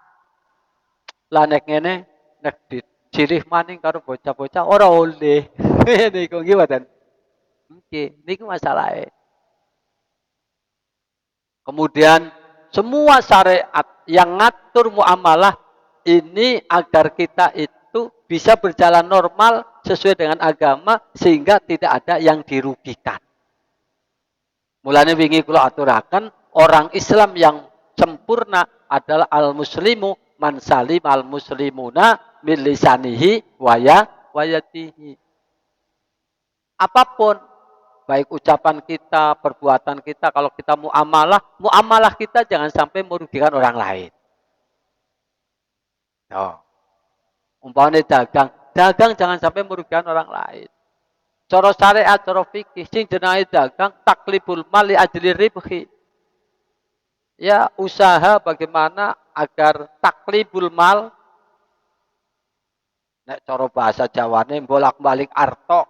Lah nek ngene nek dicilih maning karo bocah-bocah ora oleh. Niku nggih mboten. Nggih, niku masalahe. Kemudian semua syariat yang ngatur muamalah ini agar kita itu bisa berjalan normal sesuai dengan agama sehingga tidak ada yang dirugikan. Mulane wingi kula aturaken orang Islam yang sempurna adalah al-muslimu man salim al-muslimuna min lisanihi wayatihi. Apapun, baik ucapan kita, perbuatan kita, kalau kita muamalah kita jangan sampai merugikan orang lain. Oh. Umpamanya dagang jangan sampai merugikan orang lain. Cara syariat, cara fikih, sing jenenge dagang taklibul mali ajli ribhi. Ya, usaha bagaimana agar taklibul mal, nek cara bahasa Jawane bolak-balik arto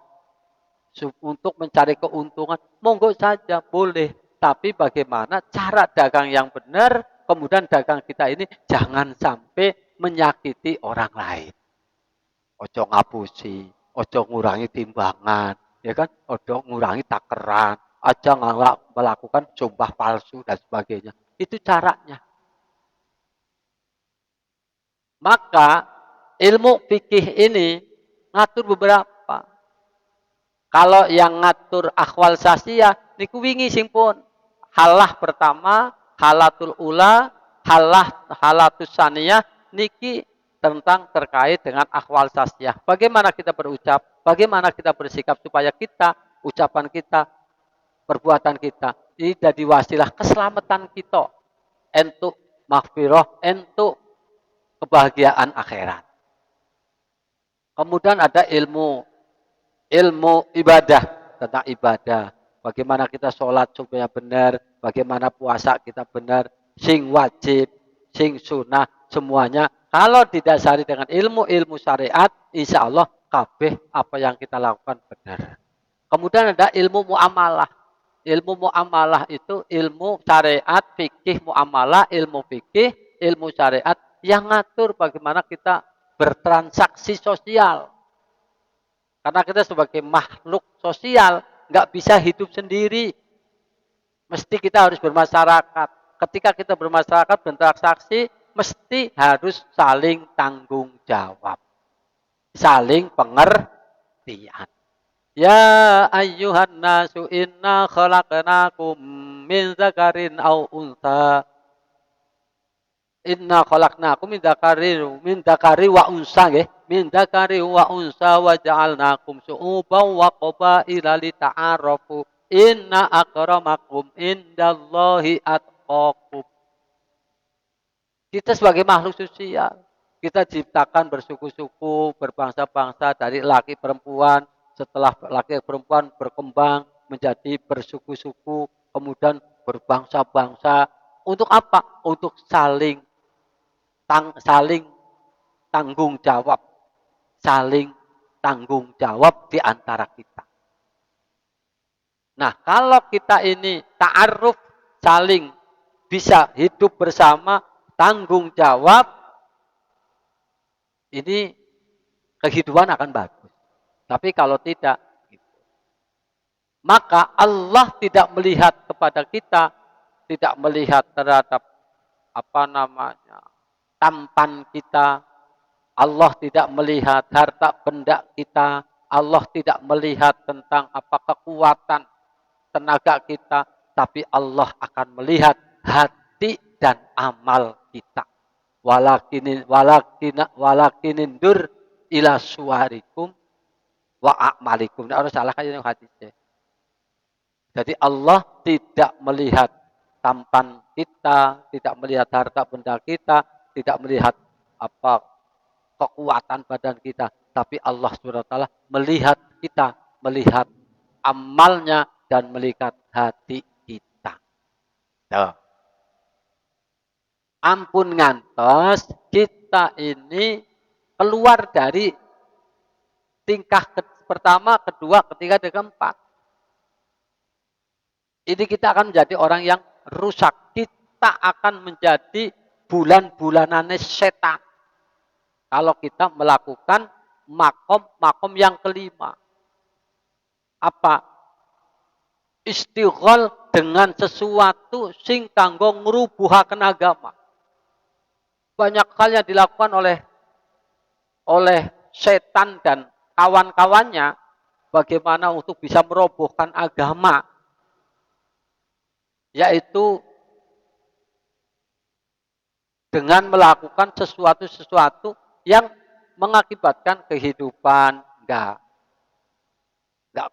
untuk mencari keuntungan, monggo saja boleh. Tapi bagaimana cara dagang yang benar, kemudian dagang kita ini jangan sampai menyakiti orang lain. Ojo ngapusi, ojo ngurangi timbangan, ya kan? Ojo ngurangi takeran, aja nggak melakukan sumpah palsu dan sebagainya. Itu caranya. Maka ilmu fikih ini ngatur beberapa. Kalau yang ngatur akhwal sasiyah, niku wingi sing pun. Halah pertama, halatul ula, halatus saniyah, niki tentang terkait dengan akhwal sasiyah. Bagaimana kita berucap, bagaimana kita bersikap supaya kita, ucapan kita, perbuatan kita, ini jadi wasilah keselamatan kita. Entuk maghfirah, entuk kebahagiaan akhirat. Kemudian ada ilmu ibadah, tentang ibadah. Bagaimana kita sholat supaya benar, bagaimana puasa kita benar, sing wajib, sing sunnah, semuanya. Kalau didasari dengan ilmu-ilmu syariat, insya Allah kabeh apa yang kita lakukan benar. Kemudian ada ilmu muamalah. Ilmu muamalah itu ilmu syariat, fikih muamalah, ilmu fikih, ilmu syariat yang ngatur bagaimana kita bertransaksi sosial. Karena kita sebagai makhluk sosial nggak bisa hidup sendiri. Mesti kita harus bermasyarakat. Ketika kita bermasyarakat, bertransaksi, mesti harus saling tanggung jawab. Saling pengertian. Ya ayyuhan nasu inna khalaqnakum min zakarin aw unsa. Inna khalaqnakum min dzakari wa unsa nggih. Min dzakari wa unsa wa ja'alnakum syu'uban wa qabaila lita'arafu. Inna akramakum indallahi atqakum. Kita sebagai makhluk sosial, kita ciptakan bersuku-suku, berbangsa-bangsa dari laki perempuan. Setelah laki perempuan berkembang menjadi bersuku-suku, kemudian berbangsa-bangsa. Untuk apa? Untuk saling tanggung jawab. Saling tanggung jawab di antara kita. Nah, kalau kita ini ta'aruf, saling bisa hidup bersama, tanggung jawab, ini kehidupan akan bagus. Tapi kalau tidak, maka Allah tidak melihat kepada kita, tidak melihat terhadap tampan kita. Allah tidak melihat harta benda kita. Allah tidak melihat tentang kekuatan tenaga kita, tapi Allah akan melihat hati dan amal kita. Walakinindur ila suwarikum wa a'malikum. Nah, harus salah kayak hadisnya. Jadi Allah tidak melihat tampan kita, tidak melihat harta benda kita, tidak melihat kekuatan badan kita, tapi Allah SWT melihat kita, melihat amalnya dan melihat hati kita. Tuh. Ampun ngantos kita ini keluar dari tingkah pertama, kedua, ketiga, dan keempat. Ini kita akan menjadi orang yang rusak. Kita akan menjadi bulan-bulanannya setan. Kalau kita melakukan makom yang kelima. Apa? Istighol dengan sesuatu sing kanggo ngrubuhaken agama. Banyak hal yang dilakukan oleh setan dan kawan-kawannya bagaimana untuk bisa merobohkan agama. Yaitu dengan melakukan sesuatu yang mengakibatkan kehidupan nggak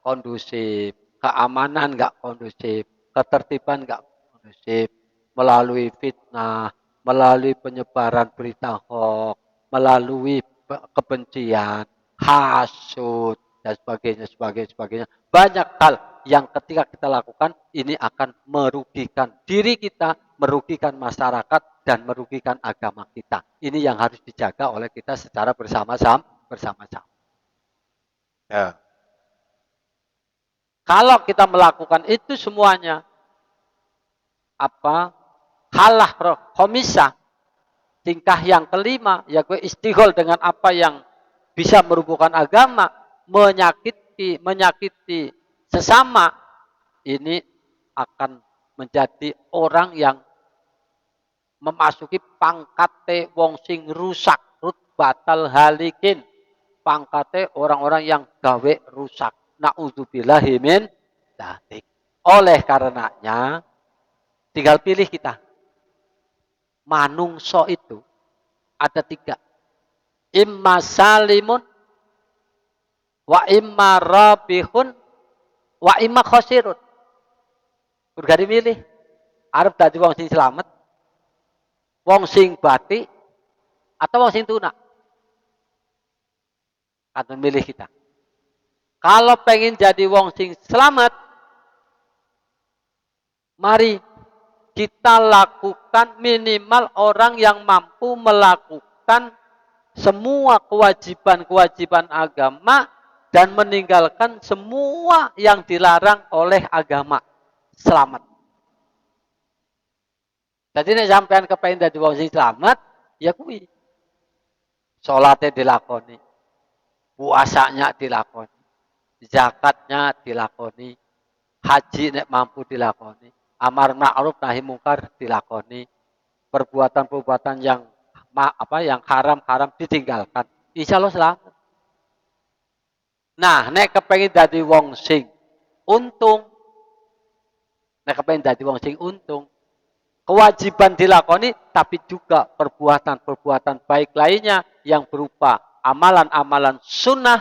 kondusif, keamanan nggak kondusif, ketertiban nggak kondusif, melalui fitnah, melalui penyebaran berita hoax, melalui kebencian, hasut, dan sebagainya. Banyak hal yang ketika kita lakukan ini akan merugikan diri kita, merugikan masyarakat, dan merugikan agama kita. Ini yang harus dijaga oleh kita secara bersama-sama. Ya. Kalau kita melakukan itu semuanya, halah khomisah, tingkah yang kelima, yaitu istighol dengan apa yang bisa merubuhkan agama, menyakiti sesama, ini akan menjadi orang yang memasuki pangkate wong sing rusak, batal halikin, pangkate orang-orang yang gawe rusak. Na'udzubillahi min dzalik. Oleh karenanya, tinggal pilih kita. Manungso itu ada 3. Imma salimun, wa imma rabihun, wa imma khosirun. Kurgari milih. Arep dadi wong sing selamat, wong sing bati, atau wong sing tuna. Akan milih kita. Kalau pengen jadi wong sing selamat, mari kita lakukan minimal orang yang mampu melakukan semua kewajiban-kewajiban agama dan meninggalkan semua yang dilarang oleh agama. Selamat. Jadi nek sampean kepengin dadi wong sing selamat, ya kuwi. Salatnya dilakoni, puasanya dilakoni, zakatnya dilakoni, haji nek mampu dilakoni, amar ma'ruf nahi mungkar dilakoni, perbuatan-perbuatan yang haram ditinggalkan. Insya Allah selamat. Nah, nek kepengin dadi wong sing untung, kewajiban dilakoni, tapi juga perbuatan-perbuatan baik lainnya yang berupa amalan-amalan sunnah,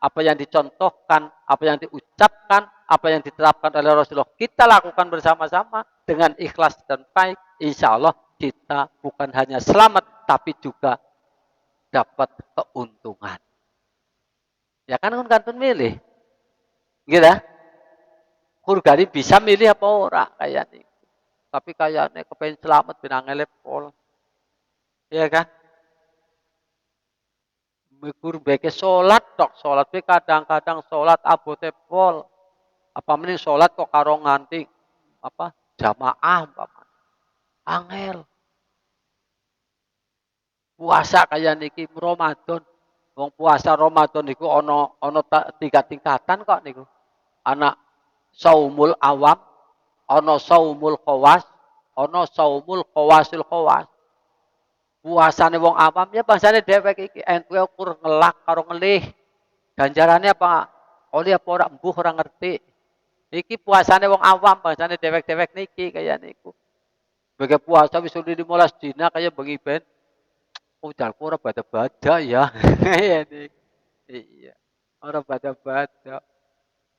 apa yang dicontohkan, apa yang diucapkan, apa yang diterapkan oleh Rasulullah, kita lakukan bersama-sama dengan ikhlas dan baik. Insya Allah kita bukan hanya selamat, tapi juga dapat keuntungan. Ya kan kantun milih. Gitu. Kurgari bisa milih apa ora kayak nih. Tapi kayaknya kepengen selamat binang ngelepol. Iya kan? Mekur beke sholat be kadang-kadang sholat abote pol. Apa mending sholat kok karo nganti jamaah angel. Puasa kayak niki Ramadan. Wong puasa Ramadan niku ono 3 tingkatan kok niku. Anak saumul awam, ono saumul khawas, ono saumul khawasil khawas. Puasane wong awam ya bangsane dhewek iki entuke ukur ngelak karo ngelih. Ganjarane apa? Oli apa ora embuh ora ngerti. Iki puasane wong awam bangsane dhewek-dhewek niki kaya niku. Bagi puasa wis 15 dina kaya bengi ben. Ujalku ora bada-bada ya. Iya. Ora bada-bada.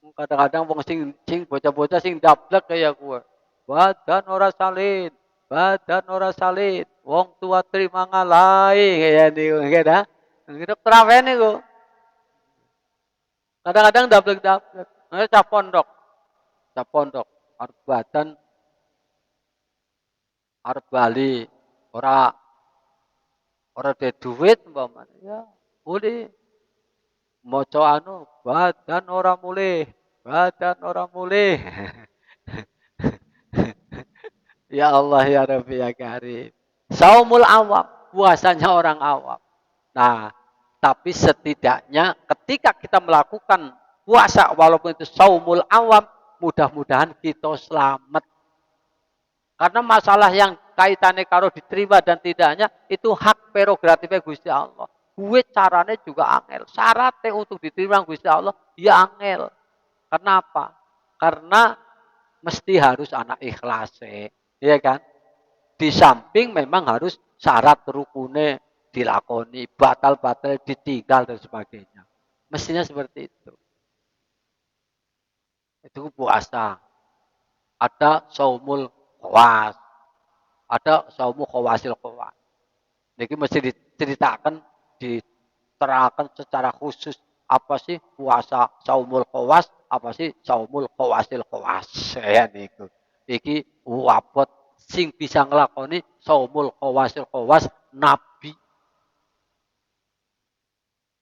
Kadang-kadang wong sing bocah-bocah sing dablek kaya kuwe. Badan ora salin. Badan ora salin. Wong tua terima ngalai kayak niku kena. Gitu krawen niku. Kadang-kadang dablek-dablek. Cah pondok. Arep badan arep bali ora de duit umpamane. Ya, boleh. Maca badan ora mulih. Badan ora mulih. Ya Allah ya Rabbi ya Karim. Saumul awam, puasanya orang awam. Nah, tapi setidaknya ketika kita melakukan puasa walaupun itu saumul awam, mudah-mudahan kita selamat. Karena masalah yang kaitannya karo diterima dan tidaknya itu hak prerogatifnya Gusti Allah. Gue caranya juga angel. Syaratnya untuk diterima Gusti Allah ya angel. Kenapa? Karena mesti harus anak ikhlas, ya kan? Di samping memang harus syarat rukune dilakoni, batal-batal ditinggal dan sebagainya. Mestinya seperti itu. Itu puasa. Ada saumul khawas, ada saumul khawasil khawas. Niki mesti diceritakan, diterangkan secara khusus apa sih puasa saumul khawas, apa sih saumul khawasil khawas. Ya niku. Iki wabot sing bisa nglakoni saumul khawasil khawas nabi.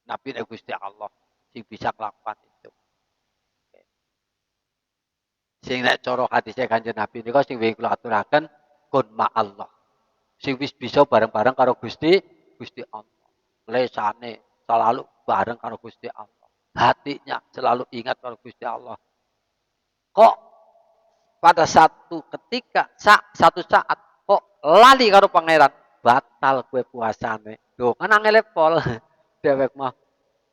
Nabi Gusti Allah sing bisa melakukan itu. Sing nek cara hadise Kanjeng Nabi niku sing wingi kula aturaken kun ma Allah. Sing wis bisa bareng-bareng karo Gusti Allah. Lesane selalu bareng karo Gusti Allah. Hatinya selalu ingat karo Gusti Allah. Kok pada satu ketika, satu saat kok lali karo pangeran, batal kue puasane. Tuh kan angel pol. Dewek mah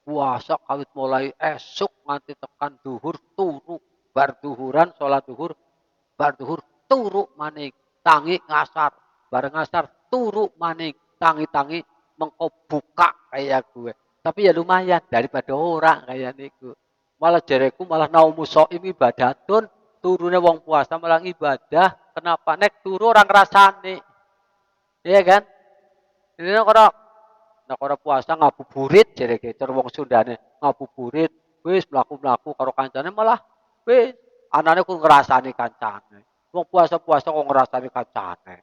puasa kawit mulai esuk nganti tekan duhur turu. Bar duhuran sholat duhur, bar duhur turu maning tangi ngasar, bareng ngasar turu maning tangi mengko buka kayak gue. Tapi ya lumayan daripada orang kayak niku. Malah jareku malah naumu soim ibadatun, turunnya wong puasa malah ibadah. Kenapa nek turu orang rasane? Iya kan? Ini orang puasa ngabuburit jareke cara wong Sundane ngabuburit wis mlaku-mlaku karo kancane malah wis anane ku ngrasani kancane. Wong puasa-puasa kok ngrasani kancane.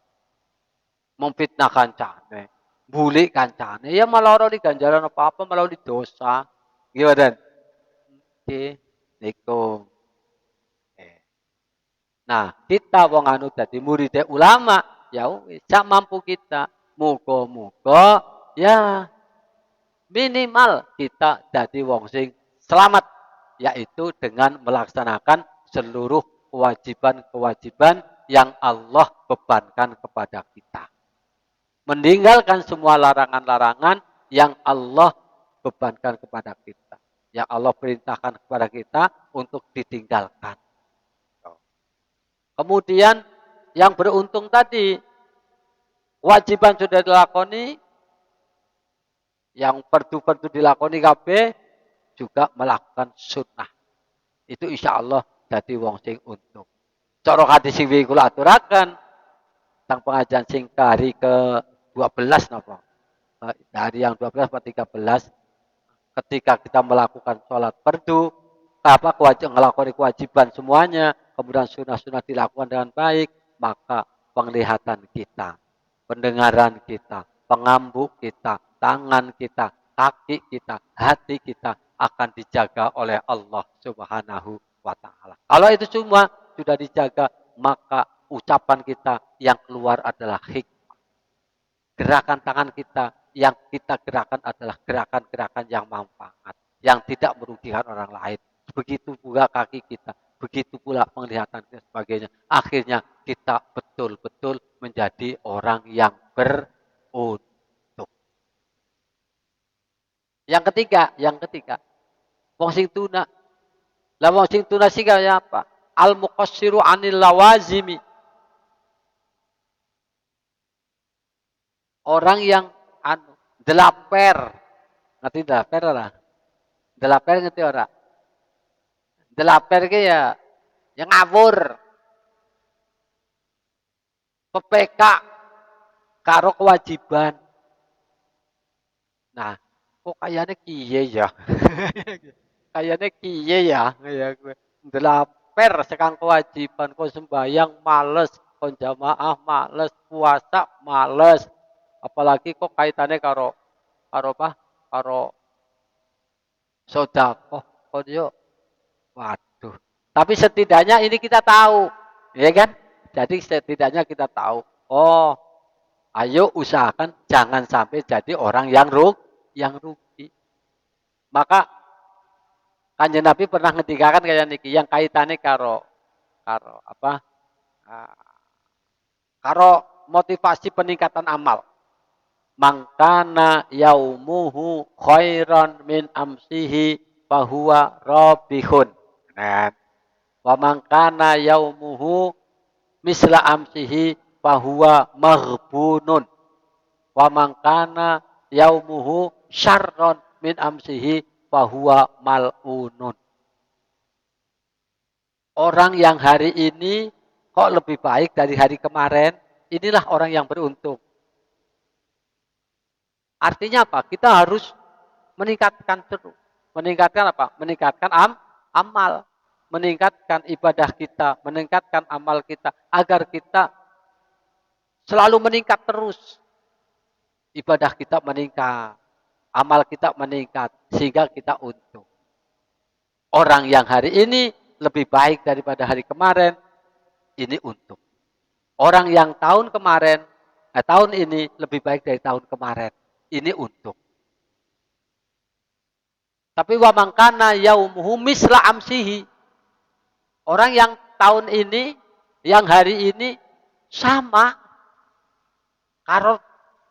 Memfitnah kancane, bully kancane, ya malah ora di ganjaran apa-apa, malah di dosa. Gimana? Oke, niku. Nah, kita wong anu dadi murid ulama, ya wis sak mampu kita. Muga-muga ya minimal kita dadi wong sing selamat, yaitu dengan melaksanakan seluruh kewajiban-kewajiban yang Allah bebankan kepada kita. Meninggalkan semua larangan-larangan yang Allah bebankan kepada kita. Yang Allah perintahkan kepada kita untuk ditinggalkan. Kemudian yang beruntung tadi, kewajiban sudah dilakoni, yang perdu-perdu dilakoni kabeh juga melakukan sunnah. Itu insya Allah jadi wong sing untung. Cara hadis sing kula aturaken tentang pengajian sing hari ke-12 napa? Hari yang 12 atau 13 ketika kita melakukan sholat fardu, ngelakoni kewajiban semuanya, kemudian sunnah-sunnah dilakukan dengan baik, maka penglihatan kita, pendengaran kita, pengambu kita, tangan kita, kaki kita, hati kita akan dijaga oleh Allah Subhanahu wa Ta'ala. Kalau itu semua sudah dijaga, maka ucapan kita yang keluar adalah hikmah. Gerakan tangan kita yang kita gerakan adalah gerakan-gerakan yang manfaat, yang tidak merugikan orang lain. Begitu pula kaki kita, begitu pula penglihatan dan sebagainya. Akhirnya kita betul-betul menjadi orang yang beruntung. Yang ketiga, wong sing tuna. Lah wong sing tuna sih kayak apa? Al-muqassiru anil lawazimi. Orang yang delaper. Ngerti delaper ora? Delaper ngerti ora? Delaper ki ya yang ngawur. PPK karo kewajiban. Nah, kok kayaknya kiye ya? Kayaknya kiye ya, kayak gue. Delaper sekang kewajiban, kok sembahyang males, kok jamaah males, puasa males. Apalagi kok kaitannya karo apa? Karo sedekah. Kok yo waduh. Tapi setidaknya ini kita tahu, ya kan? Jadi setidaknya kita tahu. Oh, ayo usahakan jangan sampai jadi orang yang rugi. Maka Kanjeng Nabi pernah ngendikakan kayak niki yang kaitannya karo apa? Karo motivasi peningkatan amal. Mangkana yaumuhu khairan min amsihi fahuwa rabihun. Nah, wa mangkana yaumuhu misla amsihi fahuwa maghbunun. Wa man kana yaumuhu syarron min amsihi fahuwa mal'unun. Orang yang hari ini kok lebih baik dari hari kemarin, inilah orang yang beruntung. Artinya apa? Kita harus meningkatkan terus. Meningkatkan apa? Meningkatkan amal. Meningkatkan ibadah kita. Meningkatkan amal kita. Agar kita selalu meningkat terus. Ibadah kita meningkat. Amal kita meningkat. Sehingga kita untung. Orang yang hari ini lebih baik daripada hari kemarin. Ini untung. Orang yang tahun kemarin. Tahun ini lebih baik dari tahun kemarin. Ini untung. Tapi wa mangkana yaumuhu misla amsihi. Orang yang tahun ini, yang hari ini sama. Karo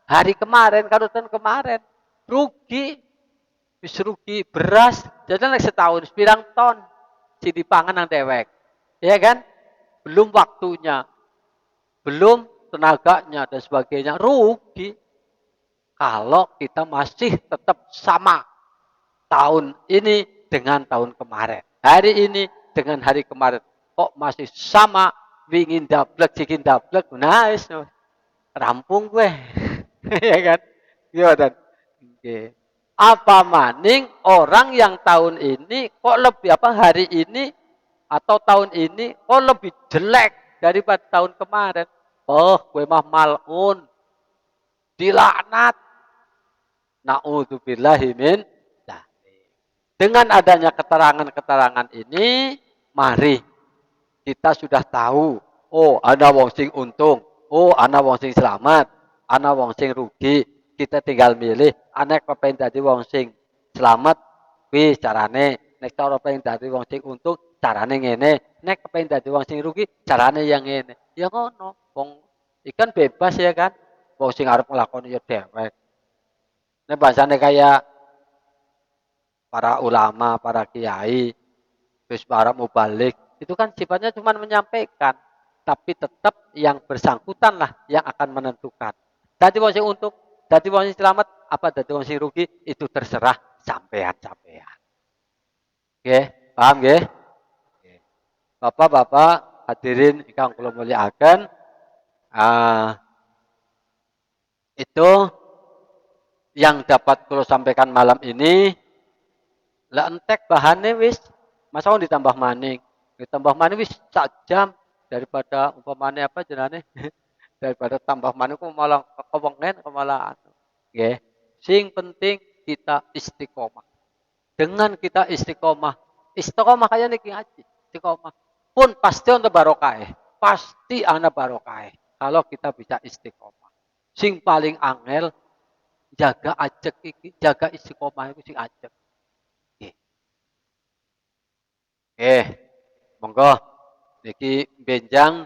hari kemarin, karo tahun kemarin. Rugi. Wis rugi beras. Jadi setahun pirang ton. Si dipangan nang dewek. Ya kan? Belum waktunya. Belum tenaganya dan sebagainya. Rugi. Kalau kita masih tetap sama tahun ini dengan tahun kemarin. Hari ini dengan hari kemarin. Kok masih sama, wingin dablek, cikin dablek. Nice. Rampung gue. Ya kan? Gimana? Oke. Apa maning orang yang tahun ini kok lebih hari ini atau tahun ini kok lebih jelek daripada tahun kemarin. Oh, gue mah mal'un. Dilaknat. Na'udzubillahi min. Dengan adanya keterangan-keterangan ini, mari kita sudah tahu, oh ana wong sing untung, oh ana wong sing selamat, ana wong sing rugi. Kita tinggal milih, anek kepengen dadi wong sing selamat, wis carane. Nek cara pengen dadi wong sing untung, carane ngene. Nek kepengen dadi wong sing rugi, carane yang ngene. Ya ngono, wong ikan bebas ya kan. Wong sing arep nglakoni ya dhewek. Nek bahasane kayak para ulama, para kiai, terus para mubalik, itu kan sifatnya cuma menyampaikan, tapi tetap yang bersangkutan lah yang akan menentukan. Dadi wong sing untung, dadi wong sing selamat, apa dadi wong sing rugi, itu terserah sampean-sampean. Oke, paham nggih? Bapak-bapak hadirin ingkang kula mulyakaken, itu yang dapat kula sampaikan malam ini. Lah entek bahannya wis, masa ditambah maning. Ditambah maning wis sak jam daripada umpamane apa jenane? Daripada tambah maning kok malah kewengen kok malah anu. Nggih. Sing penting kita istiqomah. Dengan kita istiqomah kayak niki ngaji, istiqomah. Pun pasti untuk barokah. Pasti ana barokah kalau kita bisa istiqomah. Sing paling angel jaga ajek iki, jaga istiqomah itu sing ajek. Monggo niki benjang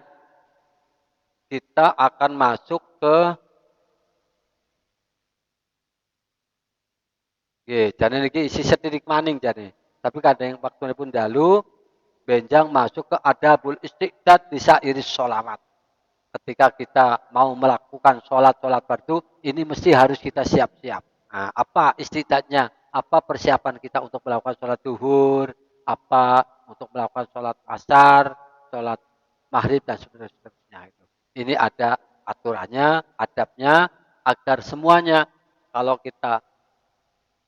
kita akan masuk ke jane niki isi setitik maning jane. Tapi kadang waktu pun dalu benjang masuk ke adabul istiqdad bisa iris sholawat. Ketika kita mau melakukan sholat fardu, ini mesti harus kita siap-siap. Nah, apa istiqdadnya? Apa persiapan kita untuk melakukan sholat duhur? Apa untuk melakukan sholat asar, sholat maghrib dan seterusnya itu. Ini ada aturannya, adabnya, agar semuanya kalau kita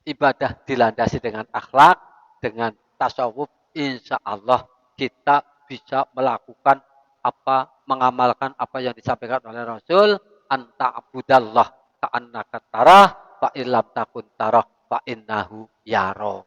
ibadah dilandasi dengan akhlak, dengan tasawuf, insya Allah kita bisa melakukan mengamalkan apa yang disampaikan oleh Rasul, anta abudallah ka'annaka tarah, fa illam takun tarah, fa innahu yaro.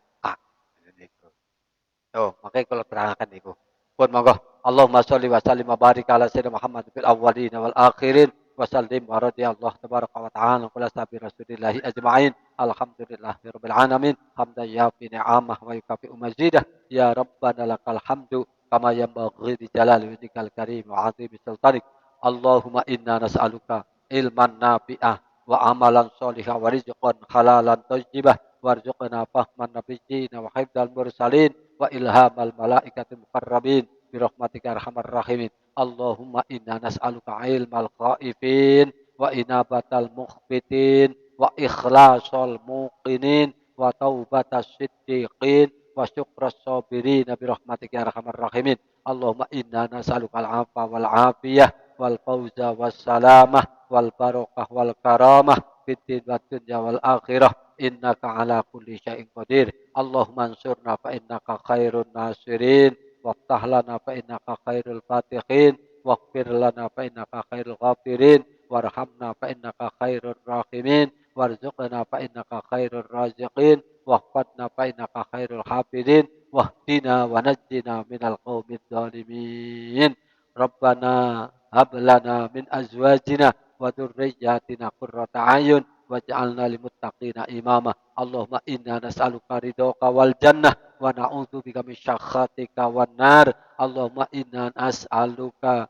Makanya kalau terangkan itu. Pun monggo Allahumma sholli wa sallim wa barik ala sayyidina Muhammad fil awwalin wal akhirin wa sallim wa radiyallahu tabaraka wa ta'ala qala sabi rasulillahi ajma'in alhamdulillahi rabbil alamin hamdan yafi ni'amah wa yukafi mazidah ya rabbana lakal hamdu kama yanbaghi li jalali wajhikal karim wa 'azimi sultanik Allahumma inna nas'aluka ilman nafi'ah wa amalan sholihan wa rizqan halalan thayyibah warzuqna fahman nabiyyin wa hifdzal mursalin wa ilhamal malaikatil muqarrabin bi rahmatika arhamar rahimin Allahumma inna nas'aluka ilmal khaifin wa inabatal mukhbitin wa ikhlasul muqinin wa taubatas siddiqin wa syukras sabirin bi rahmatika ya arhamar rahimin. Allahumma inna nas'aluka al-'afwa wal 'afiyah wal fauza was salamah wal barakah wal karamah fid din wad dunya wal akhirah. Innaka ala kulli syai'in qadir. Allahumma ansurna fa innaka khairun nasirin. Waftah lana fa innaka khairul fatihin. Waghfir lana fa innaka khairul ghafirin. Warhamna fa innaka khairur rahimin. Warzuqna fa innaka khairur raziqin. Wahfadna fa innaka khairul hafidin. Wahdina wa najjina minal qawmid zalimin. Rabbana hab lana min azwajina wa dhurriyyatina qurrata a'yun waj'alna lil muttaqina imama. Allahumma inna nas'aluka ridhaka wal jannah wa na'udzubika min syakhatika wan nar. Allahumma inna nas'aluka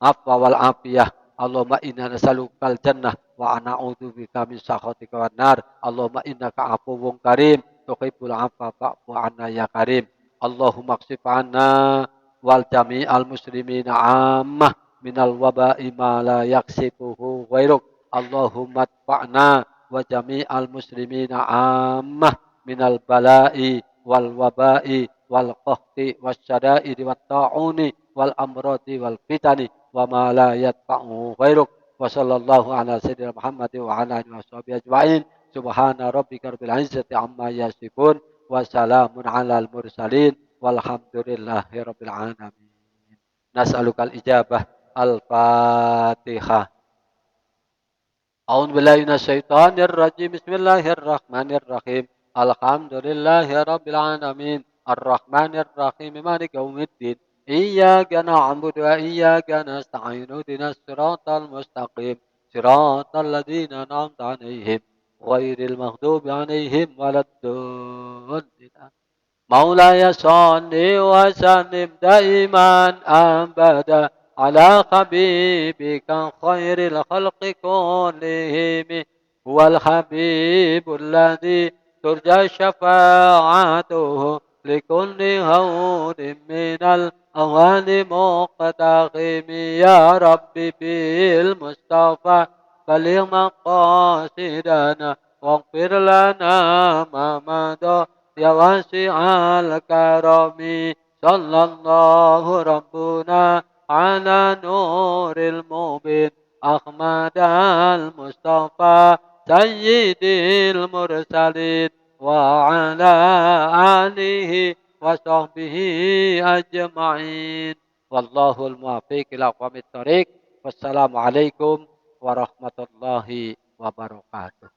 afwa wal afiyah. Allahumma inna nas'aluka al jannah wa na'udzubika min sakhatika wan nar. Allahumma innaka afuwwun karim tuhibbul afwa fa'fu 'anna ya karim. Allahumma kshif 'anna wal jami'al muslimina 'ammah minal waba'i ma la yaksifuhu ghairuk. Allahumma adfa'na wa jami'al muslimina 'ammah minal bala'i wal waba'i wal qahti wasyada'idi wat ta'uni wal amradi wal fitani wa ma la yadfa'u ghairuk. Wa sallallahu ala sayyidina Muhammad wa ala alihi washabihi ajma'in. Subhana rabbika rabbil izzati amma yasifun wa salamun alal mursalin walhamdulillahi rabbil alamin. Nas'alukal ijabah. Al-Fatihah. A'udzu billahi minasyaitonir rajim. Bismillahirrahmanirrahim. Alhamdulillahi rabbil alamin. Arrahmanir rahim. Maliki yaumiddin. Iyyaka na'budu wa iyyaka nasta'in. Ihdinas siratal mustaqim. Siratal ladzina an'amta 'alaihim ghairil maghdubi 'alaihim waladdallin. Maulaya shalli wa sallim daiman abada ala habibika khairil khalqi kullihim huwal habibul ladzi turja syafa'atuhu likulli hawlin minal awali muqtaqim ya rabbi bil mustafa baligh maqasidana waghfir lana ma madha ya wasi'al karami sallallahu rabbuna ala nuril mubin Ahmad al-Mustafa sayyidil mursalin wa ala alihi wa sahbihi ajma'in. Wallahul muwaffiq ila aqwamit thoriq. Wassalamualaikum warahmatullahi wabarakatuh.